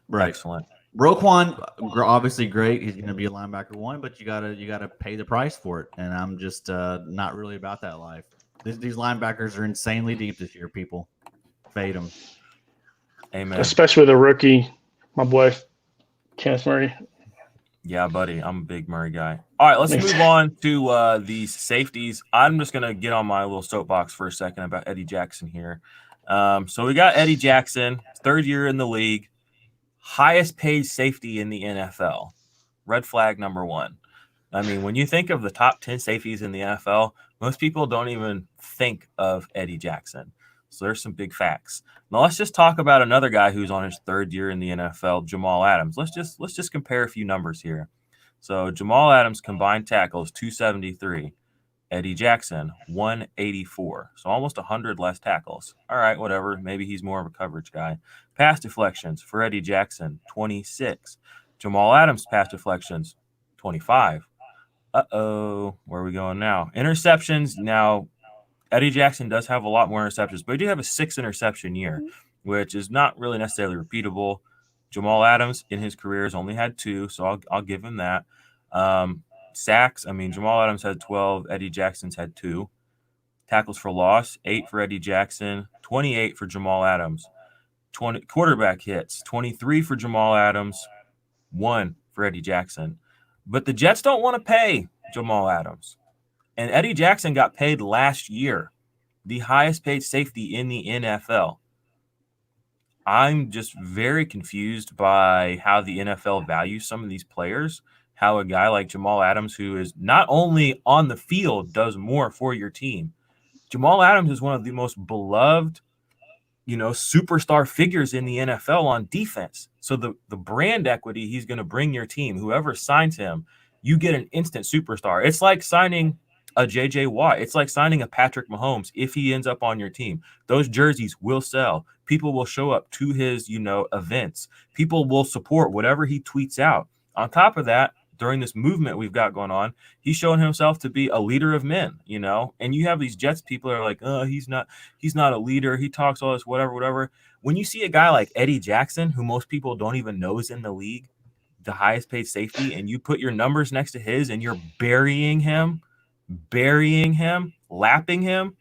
Right. Excellent. Roquan, obviously great. He's going to be a linebacker 1, but you gotta pay the price for it. And I'm just not really about that life. These linebackers are insanely deep this year. People fade them. Amen. Especially with a rookie, my boy Kenneth Murray. Yeah, buddy, I'm a big Murray guy. All right, let's move on to these safeties. I'm just gonna get on my little soapbox for a second about Eddie Jackson here. So we got Eddie Jackson, 3rd year in the league, highest paid safety in the NFL. Red flag number 1. I mean, when you think of the top 10 safeties in the NFL, most people don't even think of Eddie Jackson. So there's some big facts. Now let's just talk about another guy who's on his 3rd year in the NFL, Jamal Adams. Let's just compare a few numbers here. So Jamal Adams combined tackles 273. Eddie Jackson 184. So almost 100 less tackles. All right, whatever. Maybe he's more of a coverage guy. Pass deflections for Eddie Jackson 26. Jamal Adams pass deflections 25. Uh-oh. Where are we going now? Interceptions. Now, Eddie Jackson does have a lot more interceptions, but he did have a 6 interception year, which is not really necessarily repeatable. Jamal Adams in his career has only had 2, so I'll give him that. Sacks, I mean, Jamal Adams had 12. Eddie Jackson's had 2. Tackles for loss, 8 for Eddie Jackson, 28 for Jamal Adams. 20 quarterback hits, 23 for Jamal Adams, 1 for Eddie Jackson. But the Jets don't want to pay Jamal Adams. And Eddie Jackson got paid last year, the highest paid safety in the NFL. I'm just very confused by how the NFL values some of these players, how a guy like Jamal Adams, who is not only on the field, does more for your team. Jamal Adams is one of the most beloved, superstar figures in the NFL on defense. So the brand equity he's going to bring your team, whoever signs him, you get an instant superstar. It's like signing a J.J. Watt. It's like signing a Patrick Mahomes if he ends up on your team. Those jerseys will sell. People will show up to his, events. People will support whatever he tweets out. On top of that, during this movement we've got going on, he's showing himself to be a leader of men, and you have these Jets people that are like, oh, he's not a leader. He talks all this, whatever. When you see a guy like Eddie Jackson, who most people don't even know is in the league, the highest paid safety, and you put your numbers next to his and you're burying him, lapping him,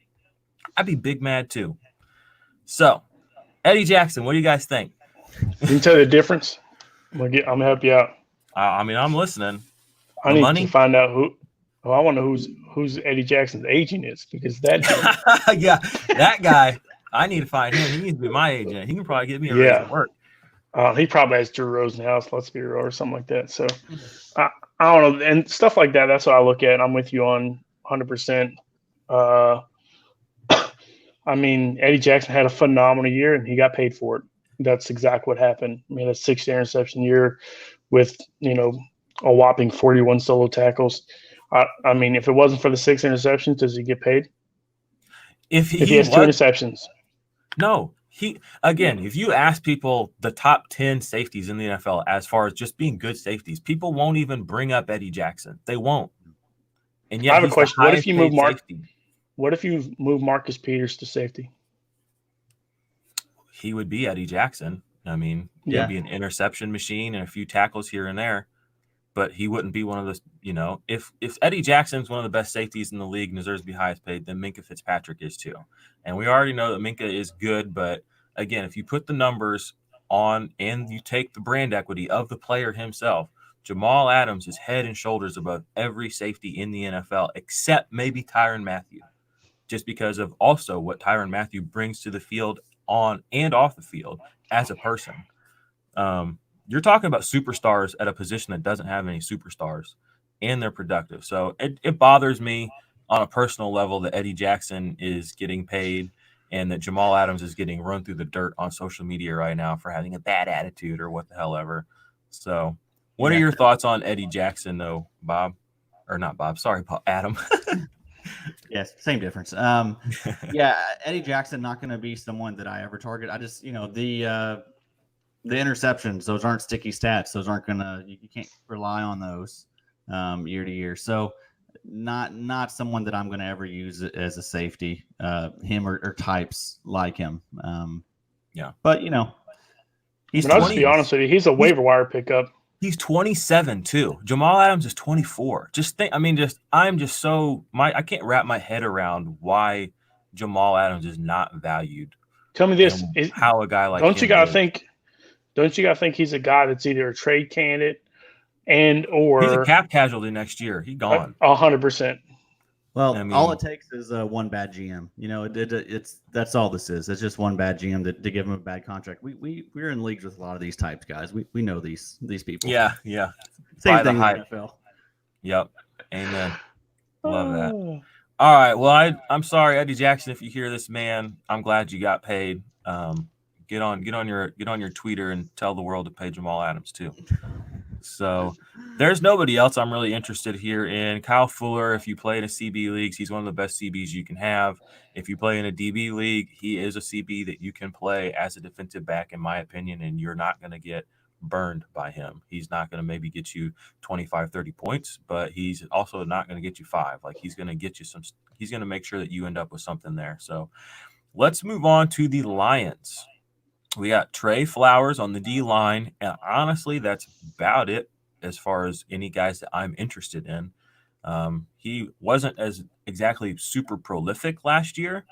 I'd be big mad too. So, Eddie Jackson, what do you guys think? Can you tell the difference? I'm gonna help you out. I'm listening. I need to find out who. Oh, I want to know who's Eddie Jackson's agent is, because that yeah, that guy. I need to find him. He needs to be my agent. He can probably get me a raise at work. He probably has Drew Rosenhaus, let's be real, or something like that. So I don't know, and stuff like that. That's what I look at. I'm with you on 100%. I mean, Eddie Jackson had a phenomenal year, and he got paid for it. That's exactly what happened. I mean, a 6 interception year with, a whopping 41 solo tackles. I mean, if it wasn't for the 6 interceptions, does he get paid? If he has 2 interceptions. No. If you ask people the top 10 safeties in the NFL as far as just being good safeties, people won't even bring up Eddie Jackson. They won't. And yet, I have a question. What if you move Marcus Peters to safety? He would be Eddie Jackson. I mean, he'd be an interception machine and a few tackles here and there, but he wouldn't be one of those. If Eddie Jackson's one of the best safeties in the league and deserves to be highest paid, then Minkah Fitzpatrick is too. And we already know that Minkah is good, but again, if you put the numbers on and you take the brand equity of the player himself, Jamal Adams is head and shoulders above every safety in the NFL except maybe Tyrann Mathieu, just because of also what Tyrann Mathieu brings to the field on and off the field as a person. You're talking about superstars at a position that doesn't have any superstars, and they're productive. So it bothers me on a personal level that Eddie Jackson is getting paid and that Jamal Adams is getting run through the dirt on social media right now for having a bad attitude or what the hell ever. So what are your thoughts on Eddie Jackson, though, Bob? Or not Bob, sorry, Adam. Yes, same difference. Eddie Jackson not going to be someone that I ever target. I just, the interceptions, those aren't sticky stats. Those aren't you can't rely on those year to year. So not someone that I'm going to ever use as a safety, him or types like him. But he's. I'll just be honest with you, he's a waiver wire pickup. He's 27 too. Jamal Adams is 24. I can't wrap my head around why Jamal Adams is not valued. Tell me this: how a guy like don't you gotta think he's a guy that's either a trade candidate or he's a cap casualty next year. He's gone. 100%. Well, all it takes is one bad GM. That's all this is. It's just one bad GM to give him a bad contract. We're in leagues with a lot of these types, guys. We know these people. Yeah. Same thing in the NFL. Yep. Amen. Love that. All right. Well, I'm sorry, Eddie Jackson, if you hear this, man. I'm glad you got paid. Get on your Twitter and tell the world to pay Jamal Adams too. So there's nobody else I'm really interested here in. Kyle Fuller, if you play in a CB leagues, he's one of the best CBs you can have. If you play in a DB league, he is a CB that you can play as a defensive back, in my opinion, and you're not going to get burned by him. He's not going to maybe get you 25, 30 points, but he's also not going to get you 5. Like, he's going to get you he's going to make sure that you end up with something there. So let's move on to the Lions. We got Trey Flowers on the D line, and honestly, that's about it as far as any guys that I'm interested in. He wasn't as exactly super prolific last year,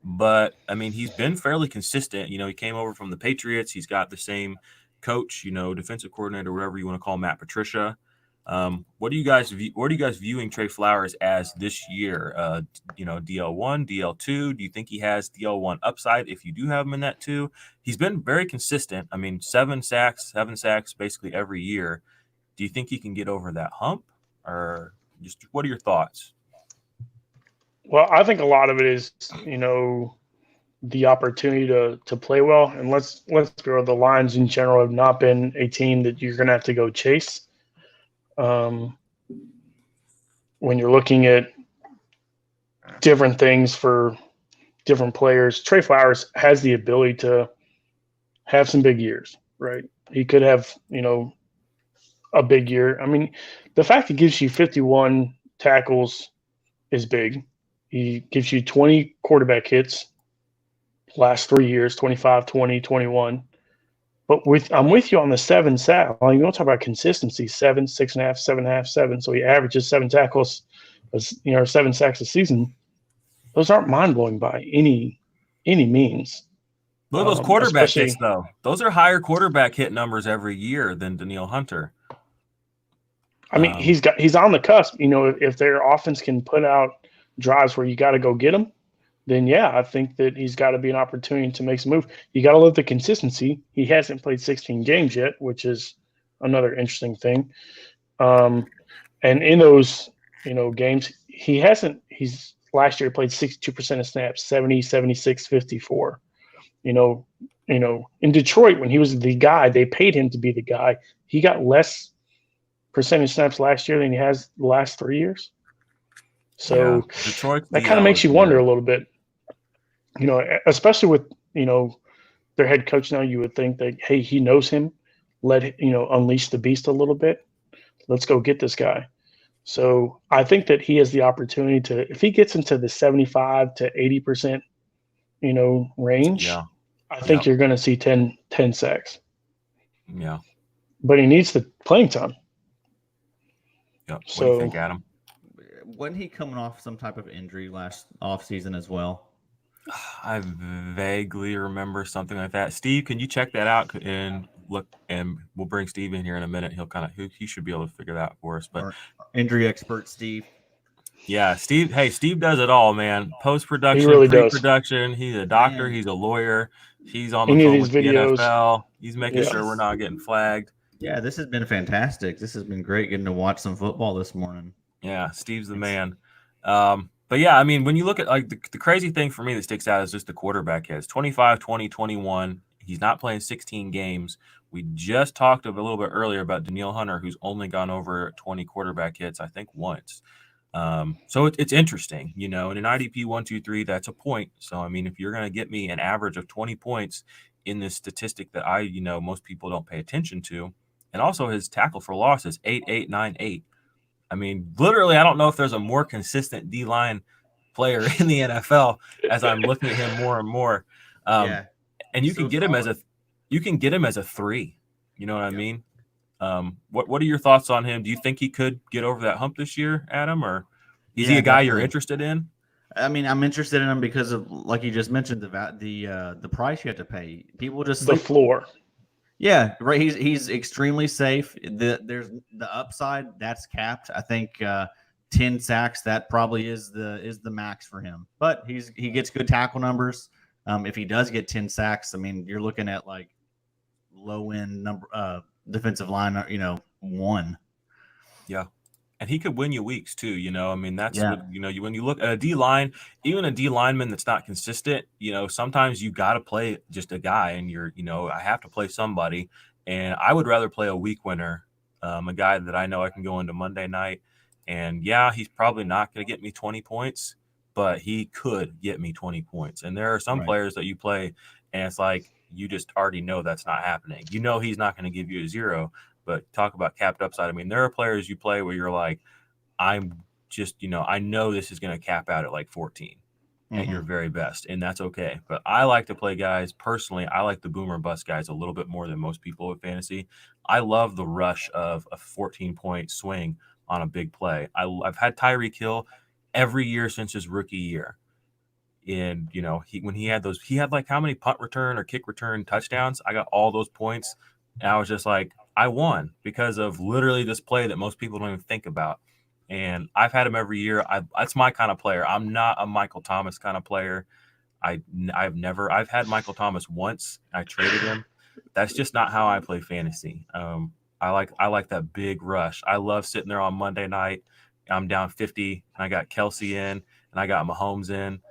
but I mean, he's been fairly consistent. You know, he came over from the Patriots. He's got the same coach, you know, defensive coordinator, whatever you want to call Matt Patricia. What are you guys viewing Trey Flowers as this year? You know, DL1, DL2. Do you think he has DL1 upside if you do have him in that too? He's been very consistent. I mean, 7 sacks basically every year. Do you think he can get over that hump, or just what are your thoughts? Well, I think a lot of it is, you know, the opportunity to play well. And let's be real, the Lions in general have not been a team that you're going to have to go chase. When you're looking at different things for different players, Trey Flowers has the ability to have some big years, right? He could have, you know, a big year. I mean, the fact he gives you 51 tackles is big. He gives you 20 quarterback hits last 3 years, 25, 20, 21. But I'm with you on the 7 sack. Well, you don't talk about consistency, 7, 6.5, 7.5, 7. So he averages 7 tackles, 7 sacks a season. Those aren't mind-blowing by any means. Look at those quarterback hits, though. Those are higher quarterback hit numbers every year than Danielle Hunter. I mean, he's on the cusp. You know, if their offense can put out drives where you got to go get him, then yeah, I think that he's got to be an opportunity to make some move. You got to love the consistency. He hasn't played 16 games yet, which is another interesting thing. And in those, you know, games, he's last year played 62% of snaps, 70, 76, 54. You know, in Detroit, when he was the guy, they paid him to be the guy. He got less percentage snaps last year than he has the last 3 years. So Detroit, that kind of makes you wonder a little bit, you know, especially with, you know, their head coach now. You would think that, hey, he knows him, unleash the beast a little bit. Let's go get this guy. So I think that he has the opportunity to, if he gets into the 75 to 80%, you know, range, I think you're going to see 10 sacks. Yeah. But he needs the playing time. Yeah. What do you think, Adam? Wasn't he coming off some type of injury last offseason as well? I vaguely remember something like that. Steve, can you check that out and look? And we'll bring Steve in here in a minute. He should be able to figure that out for us. But our injury expert, Steve. Yeah, Steve. Hey, Steve does it all, man. Post-production, really pre-production. He's a doctor. He's a lawyer. He's on the phone with the NFL. He's making sure we're not getting flagged. Yeah, this has been fantastic. This has been great getting to watch some football this morning. Yeah, Steve's the man. But yeah, I mean, when you look at like the crazy thing for me that sticks out is just the quarterback hits. 25, 20, 21. He's not playing 16 games. We just talked a little bit earlier about Danielle Hunter, who's only gone over 20 quarterback hits, I think, once. So it's interesting, you know, in an IDP 1, 2, 3, that's a point. So, I mean, if you're going to get me an average of 20 points in this statistic that most people don't pay attention to, and also his tackle for loss is 8, 8, 9, 8. I mean, literally, I don't know if there's a more consistent D-line player in the NFL as I'm looking at him more and more. And you can get him as a 3. You know what I mean? What are your thoughts on him? Do you think he could get over that hump this year, Adam, or is he a guy you're interested in? I mean, I'm interested in him because of, like you just mentioned, the price you have to pay. People just the floor. Yeah, right. He's extremely safe. There's the upside that's capped. I think 10 sacks, that probably is the max for him. But he gets good tackle numbers. If he does get 10 sacks, I mean, you're looking at like low end defensive line, 1. Yeah. And he could win you weeks too, you know. I mean, that's what, when you look at a D line, even a D lineman that's not consistent, sometimes you got to play just a guy, and I have to play somebody. And I would rather play a week winner a guy that I know I can go into Monday night. And, yeah, he's probably not going to get me 20 points, but he could get me 20 points. And there are some players that you play, and it's like you just already know that's not happening. You know he's not going to give you a 0, but talk about capped upside. I mean, there are players you play where you're like, I'm just, I know this is going to cap out at like 14 at your very best, and that's okay. But I like to play guys, personally, I like the boomer bust guys a little bit more than most people with fantasy. I love the rush of a 14-point swing on a big play. I've had Tyreek Hill every year since his rookie year. And, he had like how many punt return or kick return touchdowns? I got all those points. And I was just like, I won because of literally this play that most people don't even think about. And I've had him every year. That's my kind of player. I'm not a Michael Thomas kind of player. I've had Michael Thomas once. I traded him. That's just not how I play fantasy. I like that big rush. I love sitting there on Monday night. I'm down 50, and I got Kelsey in, and I got Mahomes in,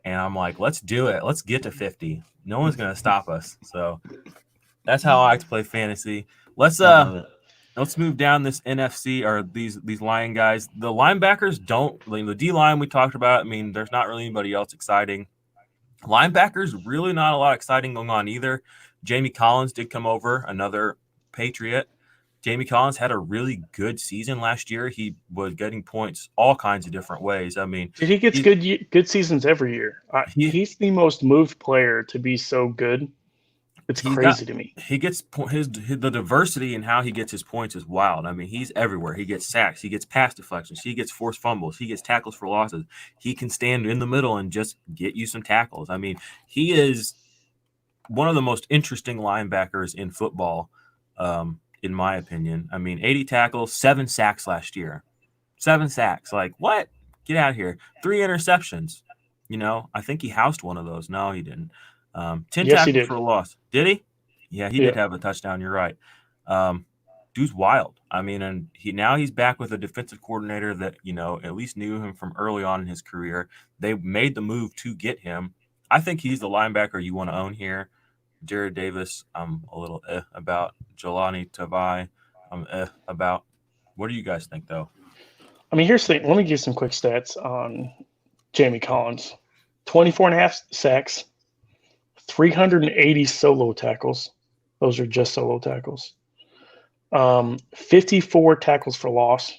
and I'm like, let's do it. Let's get to 50. No one's gonna stop us. So that's how I like to play fantasy. Let's move down this NFC or these line guys. The linebackers the D line we talked about. I mean, there's not really anybody else exciting. Linebackers, really not a lot exciting going on either. Jamie Collins did come over, another Patriot. Jamie Collins had a really good season last year. He was getting points all kinds of different ways. I mean, he gets good seasons every year. He's the most moved player to be so good. It's crazy to me. He gets the diversity in how he gets his points is wild. I mean, he's everywhere. He gets sacks. He gets pass deflections. He gets forced fumbles. He gets tackles for losses. He can stand in the middle and just get you some tackles. I mean, he is one of the most interesting linebackers in football, in my opinion. I mean, 80 tackles, 7 sacks last year. 7 sacks. Like, what? Get out of here. 3 interceptions. I think he housed one of those. No, he didn't. 10 tackles for a loss. Did he? Yeah, he did have a touchdown. You're right. Dude's wild. I mean, and he's back with a defensive coordinator that, at least knew him from early on in his career. They made the move to get him. I think he's the linebacker you want to own here. Jared Davis, I'm a little about. Jelani Tavai, I'm about. What do you guys think, though? I mean, here's the thing. Let me give some quick stats on Jamie Collins. 24.5 sacks. 380 solo tackles. Those are just solo tackles. 54 tackles for loss.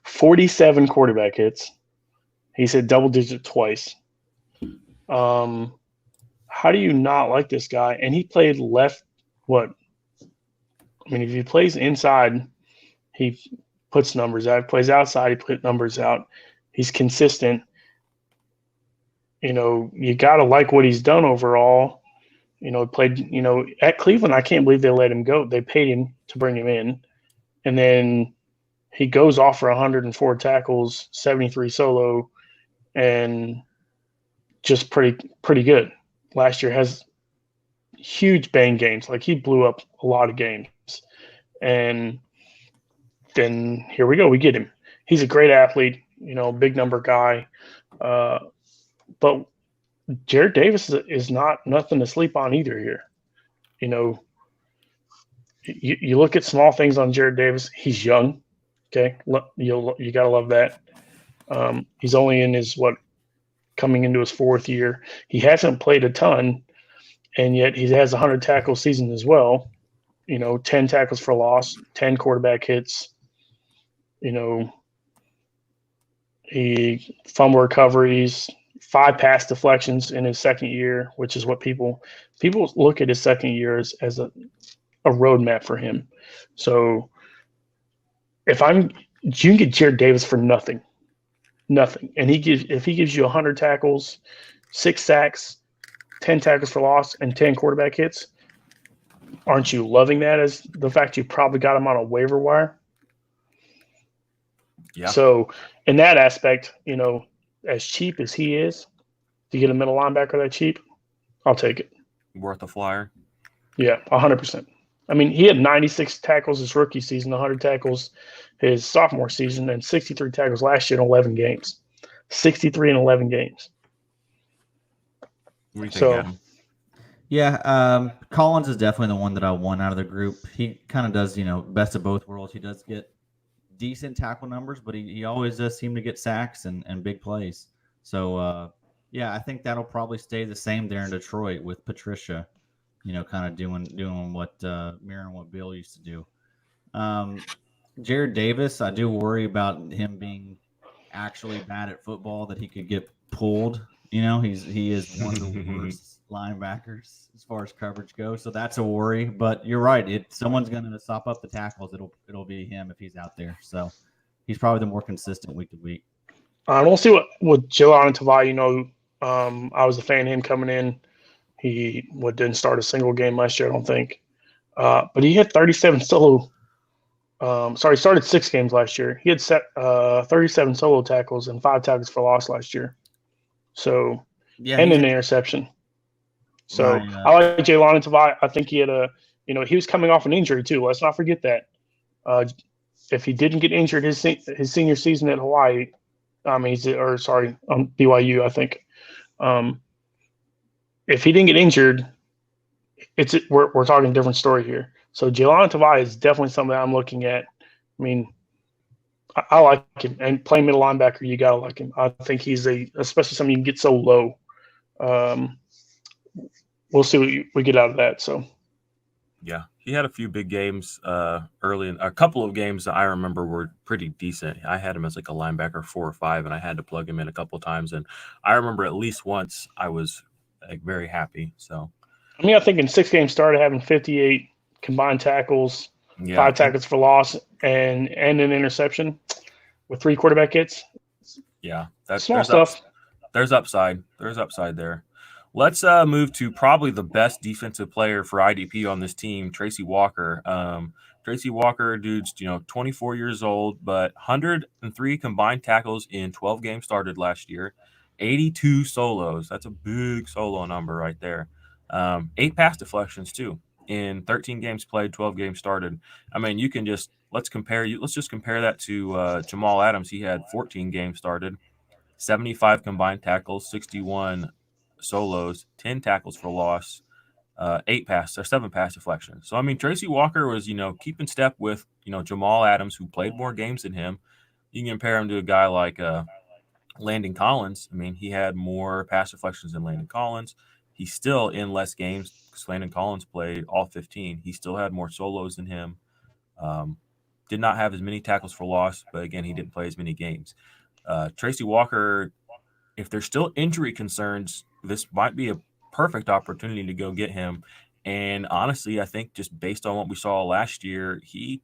47 quarterback hits. He's hit double digit twice. How do you not like this guy? And he played left. What? I mean, if he plays inside, he puts numbers out. If he plays outside, he puts numbers out. He's consistent. You got to like what he's done overall. Played, at Cleveland, I can't believe they let him go. They paid him to bring him in. And then he goes off for 104 tackles, 73 solo, and just pretty good. Last year has huge bang games. Like, he blew up a lot of games. And then here we go. We get him. He's a great athlete, big number guy. But Jared Davis is nothing to sleep on either here. You look at small things on Jared Davis. He's young. Okay. You got to love that. He's only in coming into his 4th year. He hasn't played a ton, and yet he has a 100 tackle season as well. 10 tackles for loss, 10 quarterback hits. He fumble recoveries, 5 pass deflections in his 2nd year, which is what people look at his 2nd year as a roadmap for him. So you can get Jared Davis for nothing, and if he gives you 100 tackles, 6 sacks, 10 tackles for loss, and 10 quarterback hits, aren't you loving that as the fact you probably got him on a waiver wire? Yeah. So in that aspect, as cheap as he is, to get a middle linebacker that cheap, I'll take it. Worth a flyer? Yeah, 100%. I mean, he had 96 tackles his rookie season, 100 tackles his sophomore season, and 63 tackles last year in 11 games. 63 in 11 games. What do you think, Adam? Yeah, Collins is definitely the one that I want out of the group. He kind of does, best of both worlds. He does get decent tackle numbers, but he always does seem to get sacks and big plays. So, yeah, I think that'll probably stay the same there in Detroit with Patricia, kind of doing what mirroring what Bill used to do. Jared Davis, I do worry about him being actually bad at football, that he could get pulled. He is one of the worst linebackers as far as coverage goes, so that's a worry. But you're right; someone's going to stop up the tackles. It'll be him if he's out there. So he's probably the more consistent week to week. We'll see what Jelani Tavai. I was a fan of him coming in. He didn't start a single game last year, I don't think. But he had 37 solo. He started 6 games last year. He had 37 solo tackles and 5 tackles for loss last year. So, Yeah, and an interception. So Right, I like Jelani Tavai. I think he had he was coming off an injury too. Let's not forget that. If he didn't get injured his senior season at Hawaii, on BYU, I think. If he didn't get injured, we're talking a different story here. So Jelani Tavai is definitely something I'm looking at. I mean, I like him, and playing middle linebacker, you gotta like him. I think he's especially something you can get so low. We'll see what we get out of that. So, yeah, he had a few big games early, in a couple of games that I remember were pretty decent. I had him as like a linebacker 4 or 5, and I had to plug him in a couple of times. And I remember at least once I was like very happy. So, I mean, I think in 6 games started having 58 combined tackles, 5 tackles for loss, and an interception with 3 quarterback hits. Yeah, that's small stuff. There's upside. There's upside there. Let's move to probably the best defensive player for IDP on this team, Tracy Walker. Tracy Walker, dude's 24 years old, but 103 combined tackles in 12 games started last year, 82 solos. That's a big solo number right there. 8 pass deflections too in 13 games played, 12 games started. I mean, let's just compare that to Jamal Adams. He had 14 games started, 75 combined tackles, 61 solos, 10 tackles for loss, 7 pass deflections. So I mean, Tracy Walker was keeping step with Jamal Adams, who played more games than him. You can compare him to a guy like Landon Collins. I mean, he had more pass deflections than Landon Collins. He's still in less games because Landon Collins played all 15. He still had more solos than him. Did not have as many tackles for loss, but again, he didn't play as many games. Tracy Walker, if there's still injury concerns, this might be a perfect opportunity to go get him. And honestly, I think just based on what we saw last year, he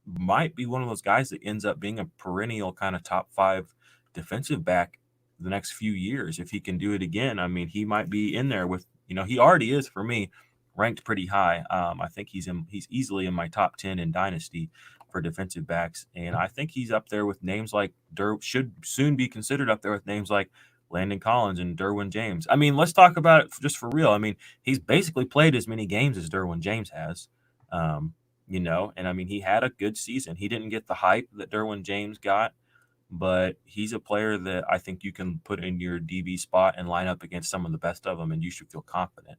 might be one of those guys that ends up being a perennial kind of top 5 defensive back the next few years. If he can do it again, I mean, he might be in there with, he already is for me ranked pretty high. I think he's easily in my top 10 in Dynasty for defensive backs. And I think he's up there with names like should soon be considered up there with names like Landon Collins and Derwin James. I mean, let's talk about it just for real. I mean, he's basically played as many games as Derwin James has, and I mean, he had a good season. He didn't get the hype that Derwin James got, but he's a player that I think you can put in your DB spot and line up against some of the best of them, and you should feel confident.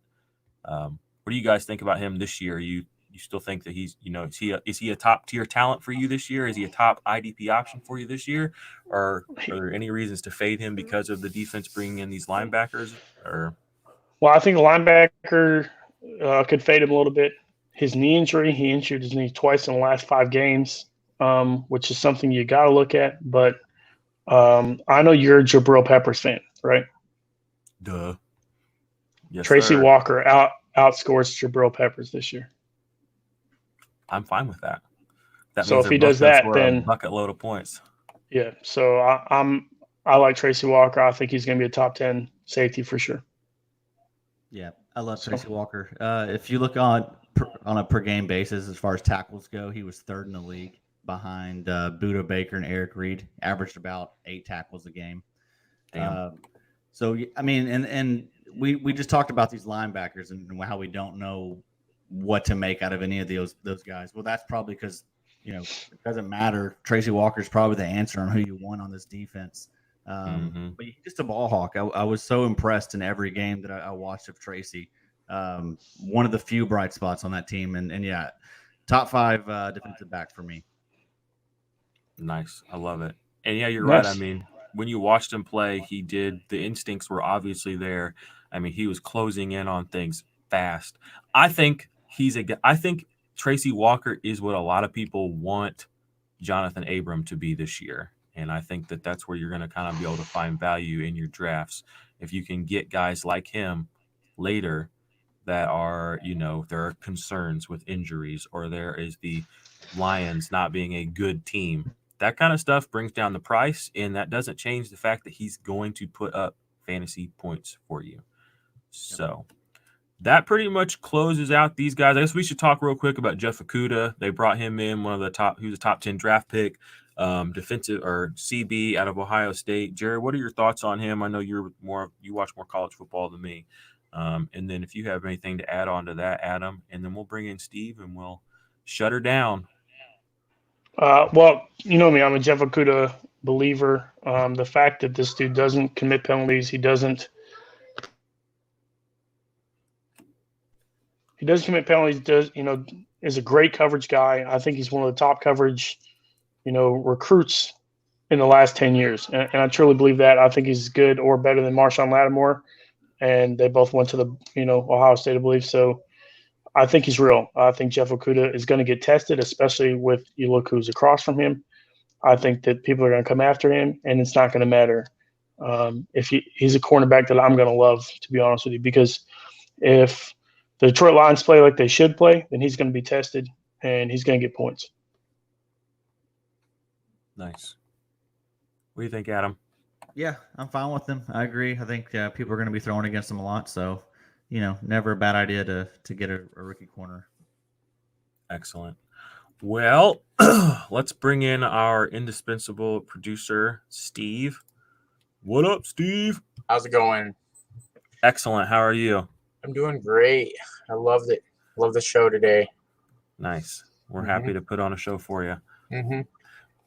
What do you guys think about him this year? You still think that he's, is he a top tier talent for you this year? Is he a top IDP option for you this year? Or are there any reasons to fade him because of the defense bringing in these linebackers? Well, I think the linebacker could fade him a little bit. His knee injury, he injured his knee twice in the last 5 games, which is something you got to look at. But I know you're a Jabril Peppers fan, right? Duh. Yes, Tracy sir. Walker outscores Jabril Peppers this year. I'm fine with that. That so means if he does that, then a bucket load of points. Yeah. So I like Tracy Walker. I think he's going to be a top 10 safety for sure. Yeah, I love Tracy Walker. If you look on a per game basis, as far as tackles go, he was 3rd in the league behind Buda Baker and Eric Reed. Averaged about 8 tackles a game. So I mean, and we just talked about these linebackers and how we don't know what to make out of any of those guys. Well, that's probably because it doesn't matter. Tracy Walker is probably the answer on who you want on this defense. But he's just a ball hawk. I was so impressed in every game that I watched of Tracy. one of the few bright spots on that team. And yeah, top 5 defensive back for me. Nice. I love it. And yeah, you're Nice. right. I mean, when you watched him play, the instincts were obviously there. I mean, he was closing in on things fast. I think Tracy Walker is what a lot of people want Jonathan Abram to be this year. And I think that's where you're going to kind of be able to find value in your drafts. If you can get guys like him later that are, there are concerns with injuries, or there is the Lions not being a good team. That kind of stuff brings down the price, and that doesn't change the fact that he's going to put up fantasy points for you. So that pretty much closes out these guys. I guess we should talk real quick about Jeff Okudah. They brought him in, he was a top 10 draft pick, defensive or CB out of Ohio State. Jared, what are your thoughts on him? I know you watch more college football than me. And then if you have anything to add on to that, Adam, and then we'll bring in Steve and we'll shut her down. Well, you know me, I'm a Jeff Okudah believer. The fact that this dude doesn't commit penalties, he doesn't commit penalties, is a great coverage guy. I think he's one of the top coverage, recruits in the last 10 years. And I truly believe that. I think he's good or better than Marshawn Lattimore. And they both went to the, Ohio State, I believe. So I think he's real. I think Jeff Okudah is going to get tested, especially with you look who's across from him. I think that people are going to come after him, and it's not going to matter if he's a cornerback that I'm going to love, to be honest with you, because if the Detroit Lions play like they should play, then he's going to be tested, and he's going to get points. Nice. What do you think, Adam? Yeah, I'm fine with them. I agree. I think people are going to be throwing against them a lot, so never a bad idea to get a rookie corner. Excellent. Well, let's bring in our indispensable producer, Steve. What up, Steve? How's it going? Excellent. How are you? I'm doing great. I loved it. Love the show today. Nice. We're happy to put on a show for you. Mm-hmm.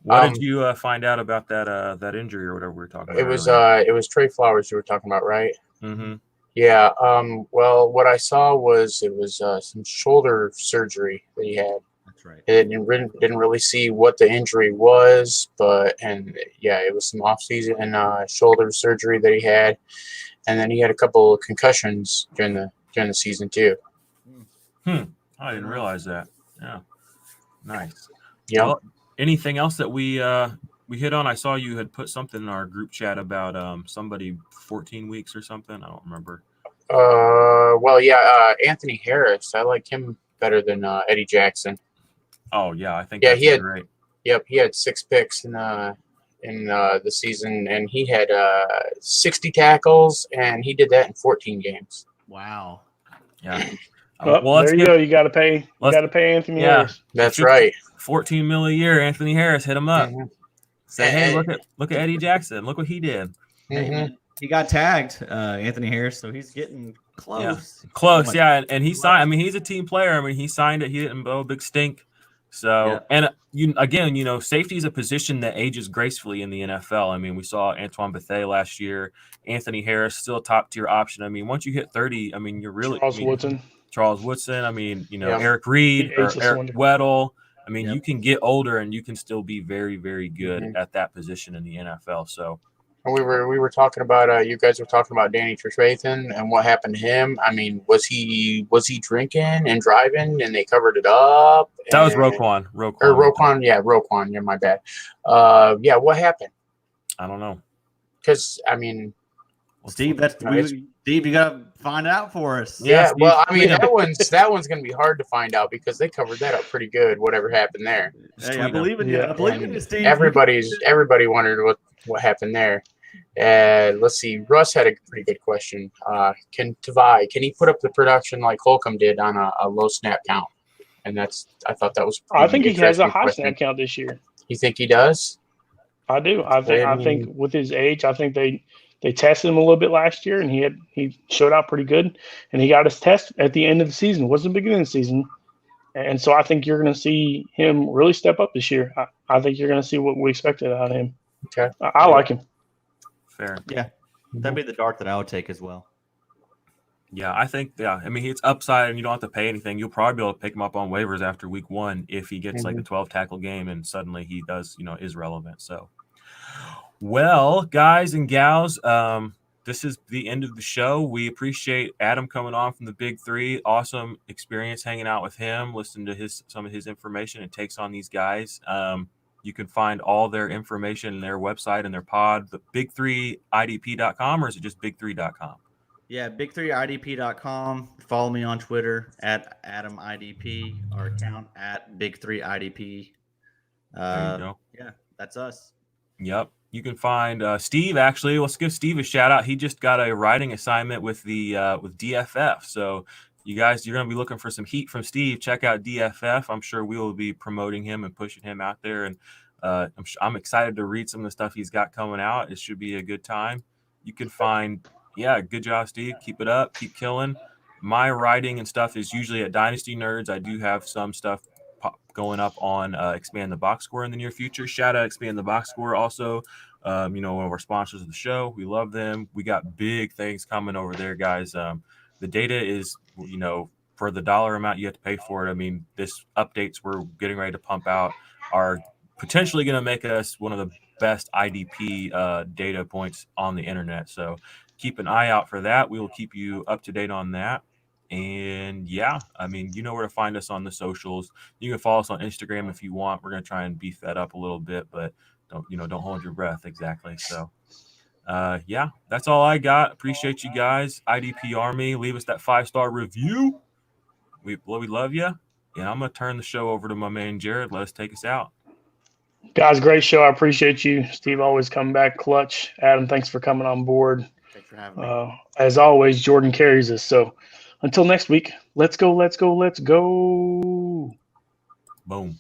What did you find out about that injury or whatever we were talking about? It was Trey Flowers you were talking about, right? Mm-hmm. Yeah. Well, what I saw was it was some shoulder surgery that he had. That's right. It didn't really see what the injury was, it was some off-season and shoulder surgery that he had, and then he had a couple of concussions during the season too. I didn't realize that. Yeah. Nice. Yeah. Well, anything else that we hit on? I saw you had put something in our group chat about somebody 14 weeks or something. I don't remember. Anthony Harris. I like him better than Eddie Jackson. Oh yeah, I think he had great. Yep, he had 6 picks in the season, and he had 60 tackles, and he did that in 14 games. Wow. Yeah. Well, there you go. You got to pay. Anthony Harris. That's right. 14 mil a year. Anthony Harris, hit him up. Mm-hmm. Say, hey, look at Eddie Jackson. Look what he did. Mm-hmm. He got tagged, Anthony Harris, so he's getting close. Yeah. Close, yeah. And he signed. I mean, he's a team player. I mean, he signed it. He didn't blow a big stink. So, and safety is a position that ages gracefully in the NFL. I mean, we saw Antoine Bethea last year. Anthony Harris, still a top-tier option. I mean, once you hit 30, I mean, you're really Charles Woodson. I mean, Eric Reed or Eric Weddle. I mean, you can get older and you can still be very, very good at that position in the NFL. So we were talking about you guys were talking about Danny Trevathan and what happened to him. I mean, was he drinking and driving and they covered it up? That was Roquan. Roquan. Yeah, my bad. What happened? I don't know. Because I mean, Steve, Steve, you gotta find out for us. Yeah, well, I mean, that one's gonna be hard to find out because they covered that up pretty good. Whatever happened there. Hey, I believe in you. I believe in you, Steve. Everybody wondered what happened there. Let's see. Russ had a pretty good question. Can he put up the production like Holcomb did on a low snap count? And I thought that was. I think he has a high snap count this year. You think he does? I do. I think with his age, I think they tested him a little bit last year, and he showed out pretty good, and he got his test at the end of the season. It wasn't the beginning of the season, and so I think you're going to see him really step up this year. I think you're going to see what we expected out of him. Okay, I like him. Fair. Yeah, that'd be the dart that I would take as well. Yeah, I think, I mean, it's upside and you don't have to pay anything. You'll probably be able to pick him up on waivers after week 1 if he gets like the 12 tackle game and suddenly he does, is relevant. So, well, guys and gals, this is the end of the show. We appreciate Adam coming on from the Big Three. Awesome experience hanging out with him, listening to some of his information and takes on these guys. You can find all their information in their website and their pod, the big3idp.com, or is it just big3.com? Yeah, big3idp.com. Follow me on Twitter at AdamIDP, our account at Big3IDP. There you go. Yeah, that's us. Yep. You can find Steve. Actually, let's give Steve a shout out. He just got a writing assignment with with DFF. So you guys, you're going to be looking for some heat from Steve. Check out DFF. I'm sure we will be promoting him and pushing him out there. And I'm excited to read some of the stuff he's got coming out. It should be a good time. You can find, good job, Steve. Keep it up. Keep killing. My writing and stuff is usually at Dynasty Nerds. I do have some stuff going up on Expand the Box Score in the near future. Shout out Expand the Box Score also. One of our sponsors of the show. We love them. We got big things coming over there, guys. The data is, for the dollar amount you have to pay for it. I mean, this updates we're getting ready to pump out are potentially going to make us one of the best IDP data points on the internet. So keep an eye out for that. We will keep you up to date on that. And I mean, you know where to find us on the socials. You can follow us on Instagram if you want. We're going to try and beef that up a little bit, but don't hold your breath. Exactly. So, that's all I got. Appreciate you guys. IDP Army, leave us that 5-star review. We love you. And I'm going to turn the show over to my man, Jared. Let us take us out. Guys, great show. I appreciate you. Steve always coming back clutch. Adam, thanks for coming on board. Thanks for having me. As always, Jordan carries us. So until next week, let's go, let's go, let's go. Boom.